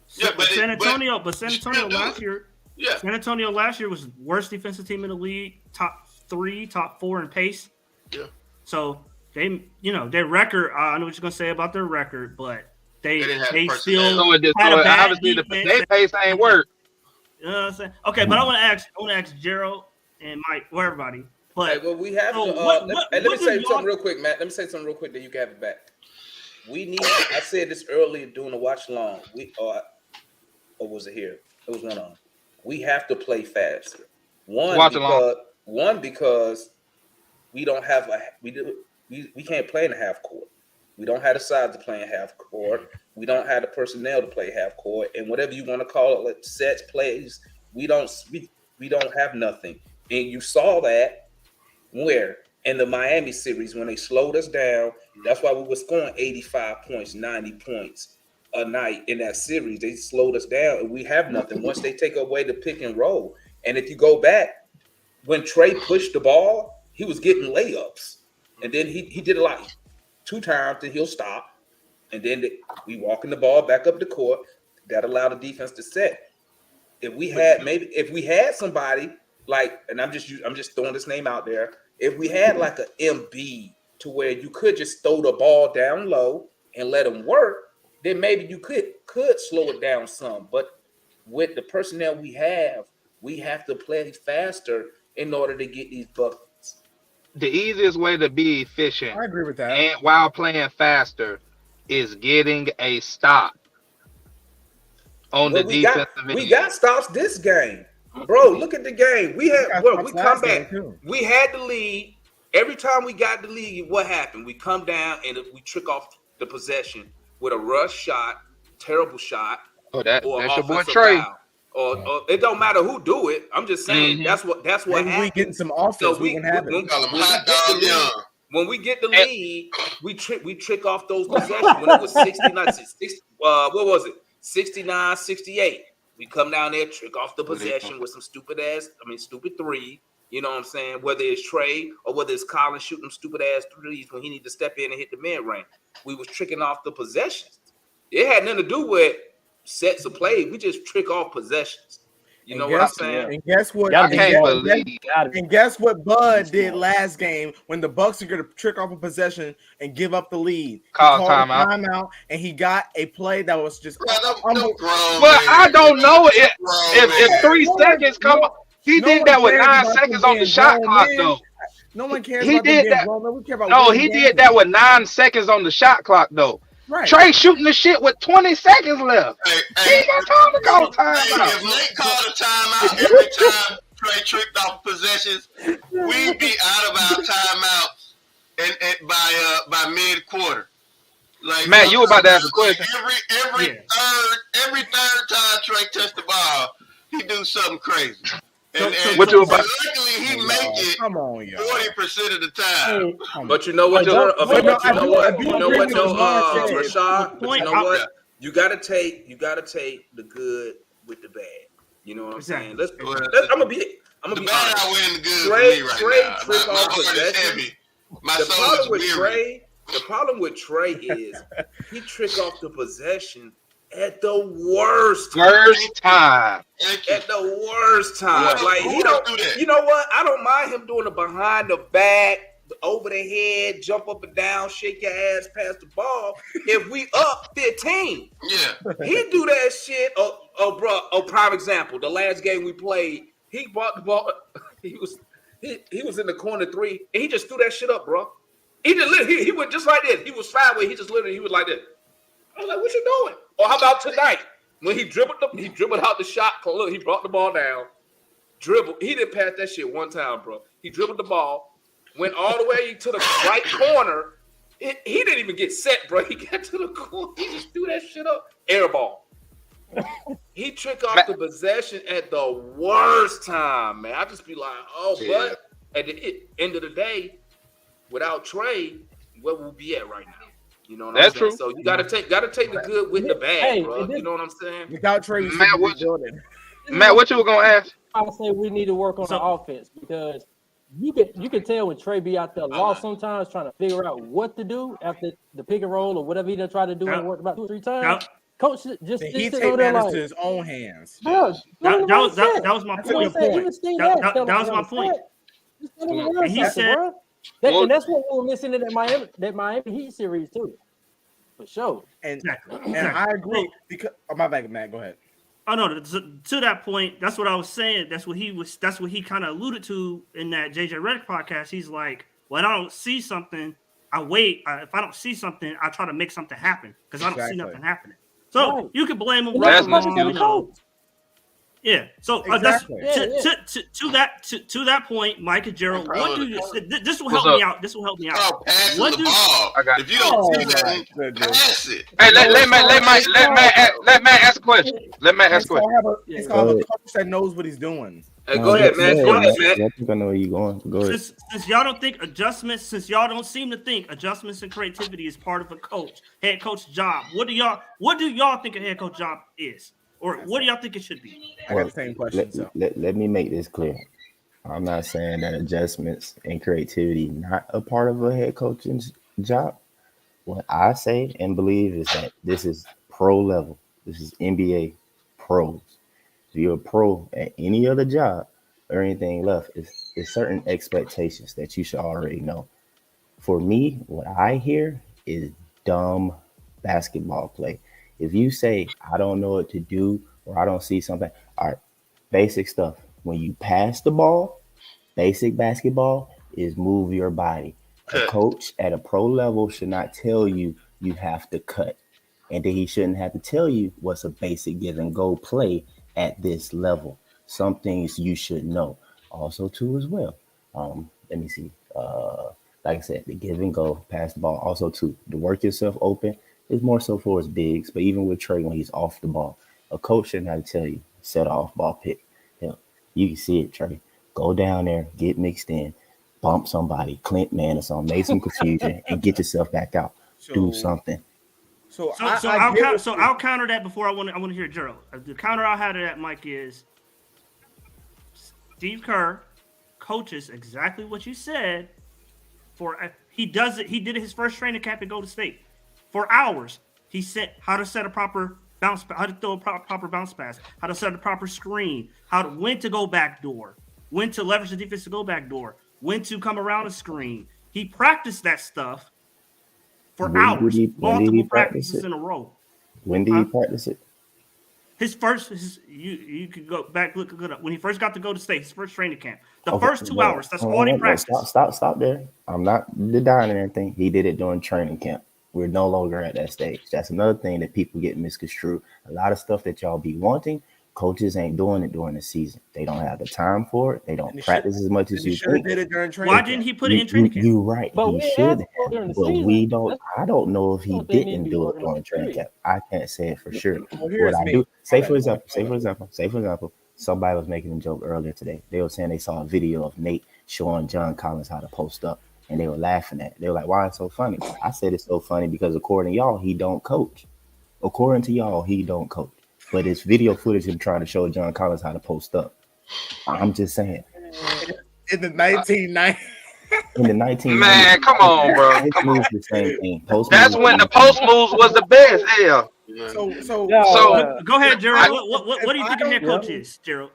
San Antonio last year. Yeah. San Antonio last year was worst defensive team in the league, top 3, top 4 in pace. Yeah. So they, their record. I know what you're gonna say about their record, but they still had a bad obviously their pace ain't work. You know what I'm saying? Okay, but I want to ask Gerald and Mike or everybody. But we have to. Let me say something real quick, Matt. Let me say something real quick that you can have it back. We need. I said this earlier during the watch along. Or was it here? It was one of them. We have to play faster. One because we don't have we can't play in a half court. We don't have the size to play in half court. We don't have the personnel to play half court, and whatever you want to call it, like sets, plays, we don't have nothing. And you saw that where in the Miami series when they slowed us down. That's why we were scoring 85 points, 90 points a night in that series. They slowed us down, and we have nothing once they take away the pick and roll. And if you go back, when Trae pushed the ball, he was getting layups, and then he did it like 2 times, then he'll stop, and then we walking the ball back up the court. That allowed the defense to set. If we had somebody like, and I'm just throwing this name out there, if we had like an MB to where you could just throw the ball down low and let him work, then maybe you could slow it down some. But with the personnel we have to play faster in order to get these buckets. The easiest way to be efficient, I agree with that, and while playing faster, is getting a stop on the defensive end. We got stops this game, bro. Look at the game. We come back. We had the lead. Every time we got the lead, what happened? We come down and we trick off the possession with a rush shot, terrible shot. Oh, that's your boy Trae. Or it don't matter who do it. I'm just saying that's what happened. We getting some offense. So when we get the lead, we trick off those possessions. When it was 69, 68. We come down there, trick off the possession with some stupid 3. You know what I'm saying? Whether it's Trae or whether it's Colin shooting them stupid ass 3s when he need to step in and hit the mid-range. We was tricking off the possessions. It had nothing to do with sets of play. We just trick off possessions. You know what I'm saying? And guess what? And guess what Bud did last game when the Bucks are going to trick off a possession and give up the lead? Call timeout, and he got a play that was just. But I don't know if 3 seconds come up. He did that with 9 seconds on the shot clock, though. No one cares. He did that. No, he did that with 9 seconds on the shot clock, though. Right. Trae shooting the shit with 20 seconds left. He ain't got time to call a timeout. If Nate called a timeout every time Trae tricked off possessions, we'd be out of our timeouts and by mid-quarter. Like, Matt, you were about to ask a question. Every third time Trae touched the ball, he do something crazy. What you about? Luckily, he make it. Come on, y'all. 40% of the time. But you know what, Rashad? But you know what? You gotta take the good with the bad. You know what I'm saying? I'm gonna be honest. Trae trick off possession. The problem with Trae is he trick off the possession at the worst time. At the worst time. Like he don't do that. You know what? I don't mind him doing the behind the back, over the head, jump up and down, shake your ass, pass the ball. If we up 15, he do that shit. Prime example. The last game we played, he brought the ball. He was in the corner 3, and he just threw that shit up, bro. He went just like this. He was sideways. He was like this. I was like, "What you doing?" Or how about tonight when he dribbled out the shot? Look, he brought the ball down, dribbled. He didn't pass that shit one time, bro. He dribbled the ball, went all the way to the right corner. He didn't even get set, bro. He got to the corner. He just threw that shit up. Air ball. He trick off the possession at the worst time, man. I just be like, but at the end of the day, without Trae, where we'll be at right now. You know what I'm saying? True. So you gotta take the good with the bad, bro. You know what I'm saying? Without Trae, Matt, what you were gonna ask? I would say we need to work on the offense because you can tell when Trae be out there lost sometimes trying to figure out what to do after the pick and roll or whatever he done tried to do and worked about 2 or 3 times. Coach just he take matters to his own hands. That was my point. That was my point. And he said. And that's what we were missing in that Miami Heat series too, for sure. And I agree because my bad, Matt. Go ahead. Oh no, to that point, that's what I was saying. That's what he kind of alluded to in that JJ Redick podcast. He's like, when I don't see something, I wait. If I don't see something, I try to make something happen because I don't see nothing happening. So you can blame him. Yeah. So exactly. To that point, Mike and Gerald, this will help me out. This will help me out. If you don't see that, pass it. Hey, let Matt ask a question. Let Matt ask a question. It's called a coach that knows what he's doing. Hey, go ahead, man. I think I know where you're going. Go ahead. Since y'all don't think adjustments, since y'all don't seem to think adjustments and creativity is part of a head coach job, what do y'all think a head coach job is? Or what do y'all think it should be? I got the same question. Let me make this clear. I'm not saying that adjustments and creativity not a part of a head coaching's job. What I say and believe is that this is pro level. This is NBA pros. If you're a pro at any other job or anything left, it's certain expectations that you should already know. For me, what I hear is dumb basketball play. If you say, I don't know what to do or I don't see something, all right, basic stuff. When you pass the ball, basic basketball is move your body. A coach at a pro level should not tell you you have to cut. And then he shouldn't have to tell you what's a basic give and go play at this level. Some things you should know. Also, too, as well. Let me see. Like I said, the give and go, pass the ball. Also, too, to work yourself open. It's more so for his bigs, but even with Trae when he's off the ball, a coach shouldn't have to tell you, set off ball pick. You can see it, Trae. Go down there, get mixed in, bump somebody, Clint man or something, make some confusion, and get yourself back out. Do something. I'll counter that before I want to hear Gerald. The counter I had to that, Mike, is Steve Kerr coaches exactly what you said. He did it his first training camp at Golden State. For hours, he said how to set a proper bounce, how to throw a proper bounce pass, how to set a proper screen, when to go back door, when to leverage the defense to go back door, when to come around a screen. He practiced that stuff for hours, multiple practices in a row. When did he practice it? You could go back, look it up. When he first got to go to state, his first training camp, first 2 hours, that's all he practiced. Stop there. I'm not denying anything. He did it during training camp. We're no longer at that stage. That's another thing that people get misconstrued. A lot of stuff that y'all be wanting, coaches ain't doing it during the season. They don't have the time for it. They don't practice as much as you think. Did it during training Why didn't he put it in training camp? You're right. He should. But we don't. I don't know if he didn't do it during training camp. I can't say it for sure. What I do, say for example, Somebody was making a joke earlier today. They were saying they saw a video of Nate showing John Collins how to post up, and they were laughing at it. They were like, why it's so funny? I said it's so funny because according to y'all, he don't coach. According to y'all, he don't coach. But it's video footage of him trying to show John Collins how to post up. I'm just saying. In the 1990s. In the 1990s. Man, come on, bro. Come on. The same thing. That's when the post moves was the best. Hell. So go ahead, Gerald. What do you think a head coach is, Gerald?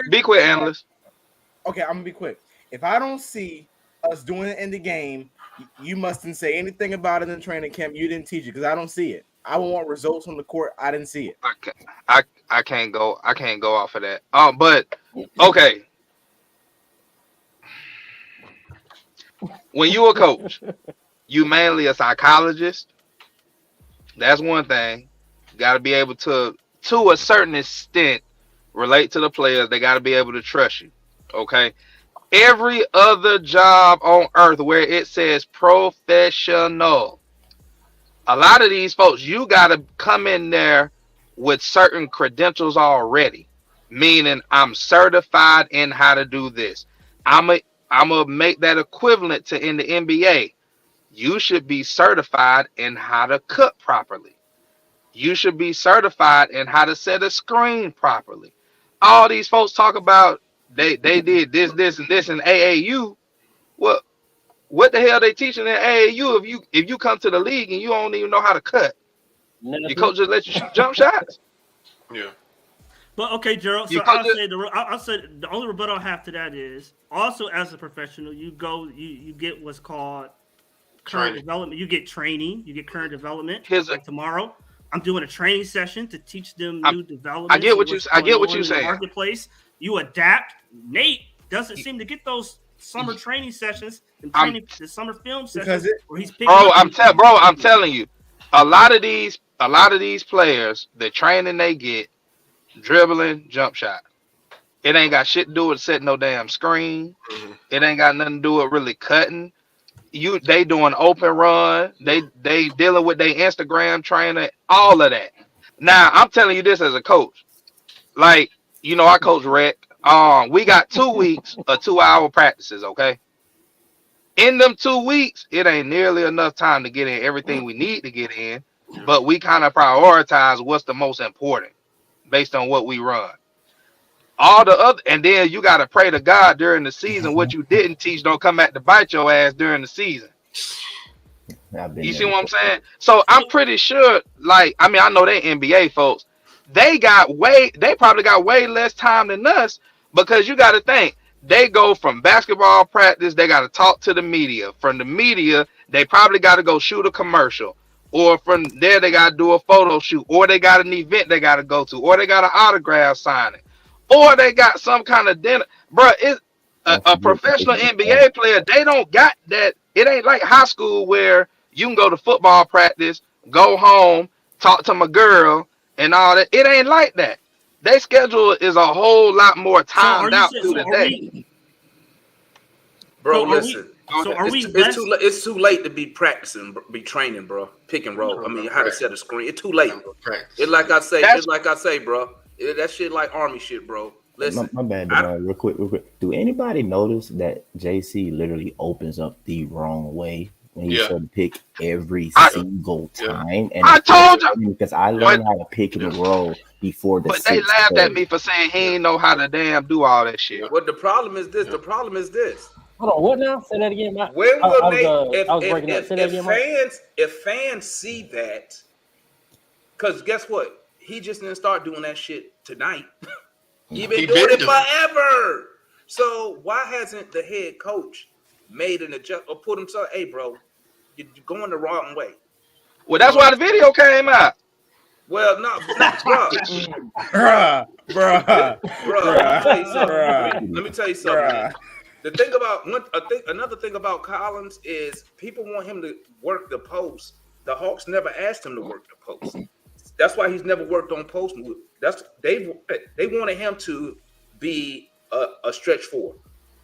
Be quick, analyst. Okay, I'm gonna be quick. If I don't see us doing it in the game, you mustn't say anything about it in training camp. You didn't teach it because I don't see it. I want results on the court. I didn't see it. I can't go off of that. But okay. When you a coach, you mainly a psychologist. That's one thing. You got to be able to a certain extent, relate to the players. They got to be able to trust you. Okay. Every other job on earth where it says professional, a lot of these folks, you got to come in there with certain credentials already, meaning I'm certified in how to do this. I'm gonna make that equivalent to in the NBA. You should be certified in how to cut properly. You should be certified in how to set a screen properly. All these folks talk about they did this, and this in AAU. Well, what the hell they teaching in AAU if you come to the league and you don't even know how to cut? Your coach just let you shoot jump shots. Yeah. But okay, Gerald. So I'll say the only rebuttal I have to that is also as a professional, you get what's called current development. You get training. You get current development. Like tomorrow, I'm doing a training session to teach them new development. I get what you're saying. Marketplace. You adapt. Nate doesn't seem to get those summer training sessions and the summer film sessions where he's picking I'm telling you, a lot of these players, the training they get, dribbling, jump shot. It ain't got shit to do with setting no damn screen. Mm-hmm. It ain't got nothing to do with really cutting. They doing open run. They dealing with their Instagram trainer, all of that. Now I'm telling you this as a coach. Like, I coach rec. We got 2 weeks of 2-hour practices, okay? In them 2 weeks, it ain't nearly enough time to get in everything we need to get in, but we kind of prioritize what's the most important based on what we run. All the other, and then you got to pray to God during the season. What you didn't teach don't come back to bite your ass during the season. You see what I'm saying? So I'm pretty sure, I know they NBA folks. They probably got way less time than us because you got to think they go from basketball practice. They got to talk to the media. From the media, they probably got to go shoot a commercial. Or from there, they got to do a photo shoot. Or they got an event they got to go to. Or they got an autograph signing. Or they got some kind of dinner. Bro, it's a professional NBA player. They don't got that. It ain't like high school where you can go to football practice, go home, talk to my girl, and all that. It ain't like that. Their schedule is a whole lot more timed out through the day. Bro, listen. It's too late to be practicing, be training, bro. Pick and roll. How to set a screen. It's too late. It's like I say, bro. That shit like army shit, bro. Listen. My bad, real quick. Do anybody notice that JC literally opens up the wrong way when he said to pick every single time? And I told you because I learned how to pick and roll before the. But they laughed at me for saying he ain't know how to damn do all that shit. Well, the problem is this. Hold on, what now? Say that again, Mike. When will if fans see that? Because guess what? He just didn't start doing that shit tonight. He been doing it forever. So why hasn't the head coach made an adjustment or put himself? Hey, bro, you're going the wrong way. Well, that's why the video came out. Well, no, bruh. Let me tell you something. The thing about another thing about Collins is people want him to work the post. The Hawks never asked him to work the post. That's why he's never worked on post. They wanted him to be a stretch four.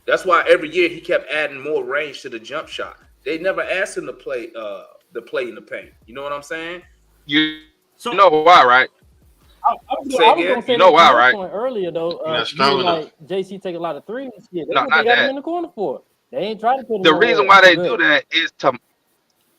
That's why every year he kept adding more range to the jump shot. They never asked him to play in the paint. You know what I'm saying? You know why, right? was gonna say that point earlier though. Like JC take a lot of threes. Yeah, that's what they got him in the corner for. They ain't trying to put him. The reason why they do that is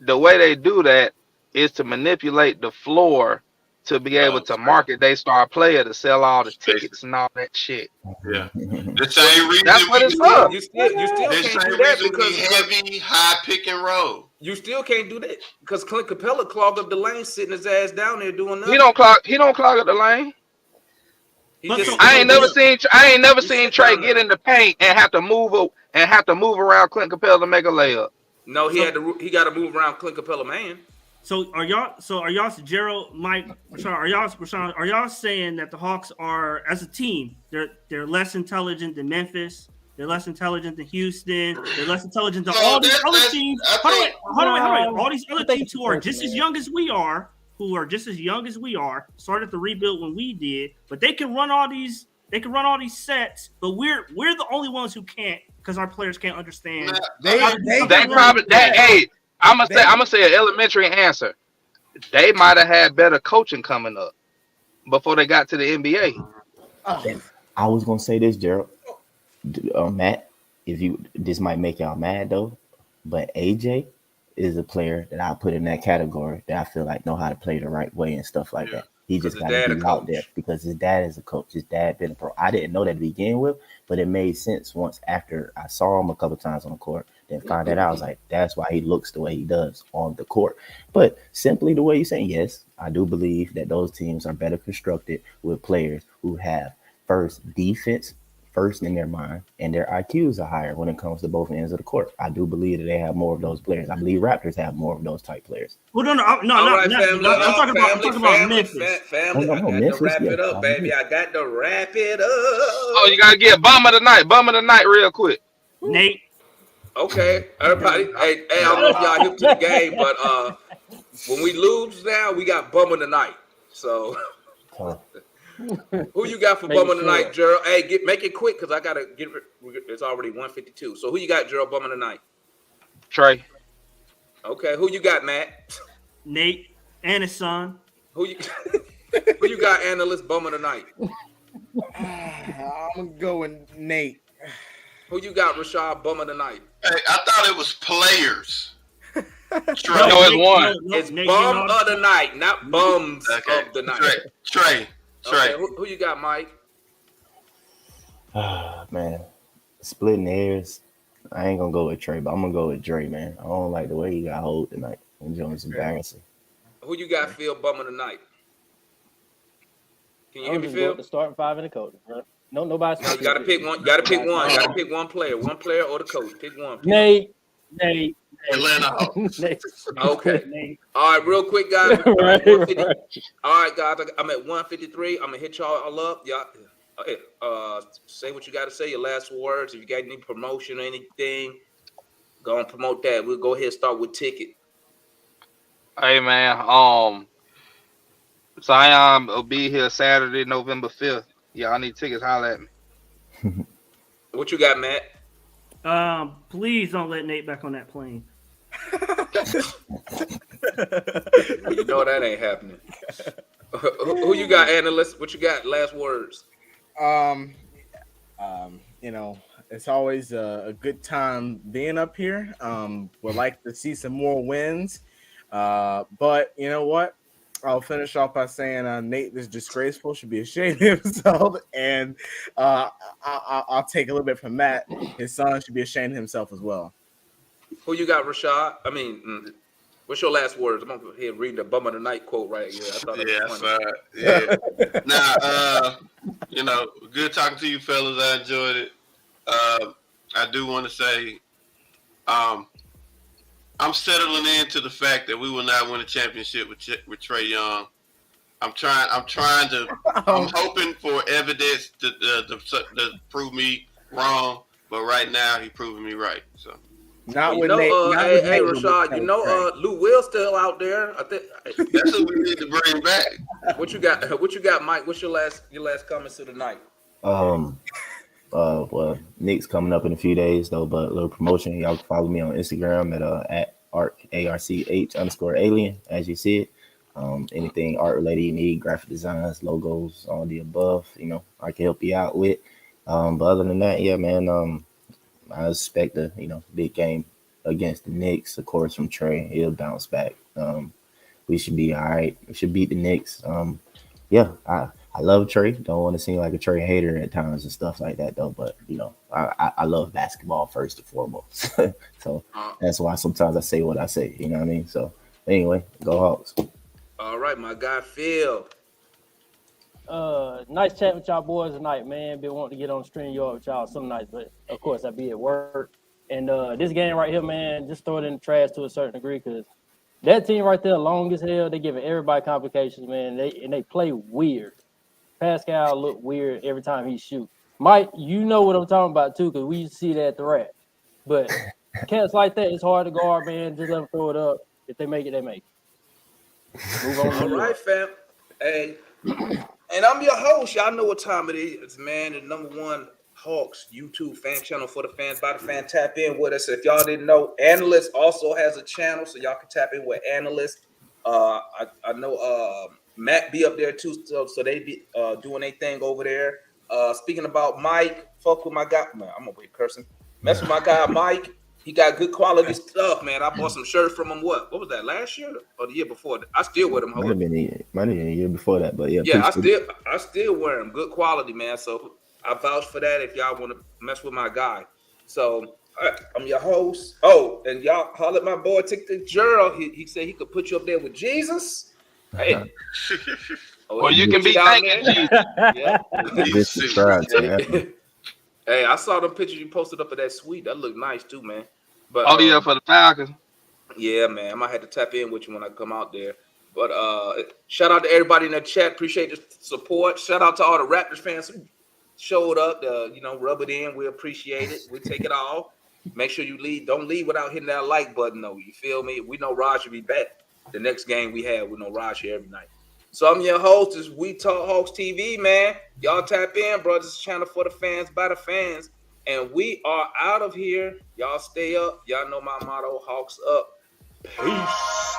the way they do that is to manipulate the floor to be able to market their star player to sell all the tickets and all that shit. Yeah, the same reason. That's what it's for. You still can't do that because heavy high pick and roll. You still can't do that because Clint Capella clogged up the lane, sitting his ass down there doing nothing. He don't clog up the lane. I ain't never seen Trae get in the paint and have to move around Clint Capella to make a layup. No, he got to move around Clint Capella, man. So are y'all Gerald, Mike, Rashawn, are y'all saying that the Hawks are, as a team, they're less intelligent than Memphis? They're less intelligent than Houston. They're less intelligent than all these other teams. Hold on. All these other teams who are just as young as we are, started the rebuild when we did, but they can run all these sets, but we're the only ones who can't because our players can't understand. I'm gonna say an elementary answer. They might have had better coaching coming up before they got to the NBA. I was gonna say this, Gerald. Matt, this might make y'all mad though, but AJ is a player that I put in that category that I feel like know how to play the right way and stuff like that. He just got to be out there because his dad is a coach. His dad been a pro. I didn't know that to begin with, but it made sense once after I saw him a couple times on the court. Then find that out. I was like, that's why he looks the way he does on the court. But simply the way you're saying, yes, I do believe that those teams are better constructed with players who have defense first in their mind, and their IQs are higher when it comes to both ends of the court. I do believe that they have more of those players. I believe Raptors have more of those type players. Well, no. I'm talking about Memphis. Family, I got to wrap it up, baby. I got to wrap it up. Oh, you got to get bum of the night real quick. Nate. Okay, everybody. Hey, I don't know if y'all hip to the game, but when we lose now, we got bum of the night. So, who you got for bum of the night, Gerald? Hey, make it quick because I gotta get. It's already 1:52. So, who you got, Gerald? Bum of the night. Trae. Okay, who you got, Matt? Nate and his son. Who you got, analyst? Bum of the night. I'm gonna go with Nate. Who you got, Rashad? Bum of the night. Hey, I thought it was players. No, it's one. It's bum of the night, not bums of the night. Trae. Okay, who you got, Mike? Man, splitting hairs. I ain't gonna go with Trae, but I'm gonna go with Dre, man. I don't like the way he got hold tonight. And Jones embarrassing. Who you got, Phil? Bum of the night. Can you hear me, Phil? The starting five and the coach. No, nobody. You gotta pick one. Gotta pick one player. One player or the coach. Pick one. Nate. Atlanta. Okay. Nate. All right, real quick, guys. Right. All right, guys. I'm at 153. I'm gonna hit y'all up. Y'all, say what you got to say. Your last words. If you got any promotion or anything, go and promote that. We'll go ahead and start with Ticket. Hey man, Zion will be here Saturday, November 5th. Y'all need tickets, holler at me. What you got, Matt? Please don't let Nate back on that plane. You know that ain't happening. Who you got, analyst? What you got? Last words. It's always a good time being up here. Would like to see some more wins. But you know what? I'll finish off by saying Nate is disgraceful, should be ashamed of himself. And I'll take a little bit from Matt. His son should be ashamed of himself as well. Who you got, Rashad? I mean, what's your last words? I'm going to go ahead and read the bum of the night quote right here. I thought that was funny. Now, good talking to you fellas. I enjoyed it. I do want to say I'm settling into the fact that we will not win a championship with Trae Young. I'm hoping for evidence to prove me wrong, but right now he's proving me right. So, hey, Rashad, Lou Will's still out there. I think that's what we need to bring back. What you got, Mike? What's your last comments of the night? Well, Nick's coming up in a few days though, but a little promotion. Y'all can follow me on Instagram at ARCH_alien, as you see it. Anything art related you need, graphic designs, logos, all the above, I can help you out with. But other than that, yeah, man, I expect a big game against the Knicks, of course, from Trae. He'll bounce back. We should be all right. We should beat the Knicks. Yeah, I love Trae. Don't want to seem like a Trae hater at times and stuff like that, though. But I love basketball first and foremost. So that's why sometimes I say what I say. You know what I mean? So anyway, go Hawks. All right, my guy Phil. Nice chat with y'all boys tonight, man. Been wanting to get on stream yard with y'all some nights, but of course I be at work. And this game right here, man, just throw it in the trash to a certain degree because that team right there, long as hell, they giving everybody complications, man. They play weird. Pascal look weird every time he shoot. Mike, you know what I'm talking about too, because we used to see that at the Rat. But cats like that, it's hard to guard, man. Just let them throw it up. If they make it, they make it. Move on. All right, fam. Hey, and I'm your host. Y'all know what time it is, man. The #1 Hawks YouTube fan channel for the fans, by the fan. Tap in with us. If y'all didn't know, Analyst also has a channel, so y'all can tap in with Analyst. I know Matt be up there too, so they be doing their thing over there. Speaking about Mike, fuck with my guy. Man, I'm over here cursing. Mess with my guy Mike. He got good quality stuff, man. I bought some shirts from him. What was that? Last year or the year before? I still wear them. Might have been a year before that, but yeah. I still wear them. Good quality, man. So I vouch for that if y'all want to mess with my guy. So I'm your host. Oh, and y'all holler at my boy TikTok Gerald. He said he could put you up there with Jesus. Hey. Or you can be thanking Jesus. Yeah. Hey, I saw the pictures you posted up of that suite. That looked nice too, man. But for the Falcons. Yeah, man. I might have to tap in with you when I come out there. But shout out to everybody in the chat. Appreciate the support. Shout out to all the Raptors fans who showed up to, rub it in. We appreciate it. We take it all. Make sure you leave. Don't leave without hitting that like button, though. You feel me? We know Raj will be back. The next game we have, we know Raj here every night. So I'm your host. This is We Talk Hawks TV, man. Y'all tap in, bro. This is a channel for the fans, by the fans. And we are out of here. Y'all stay up. Y'all know my motto, Hawks up. Peace.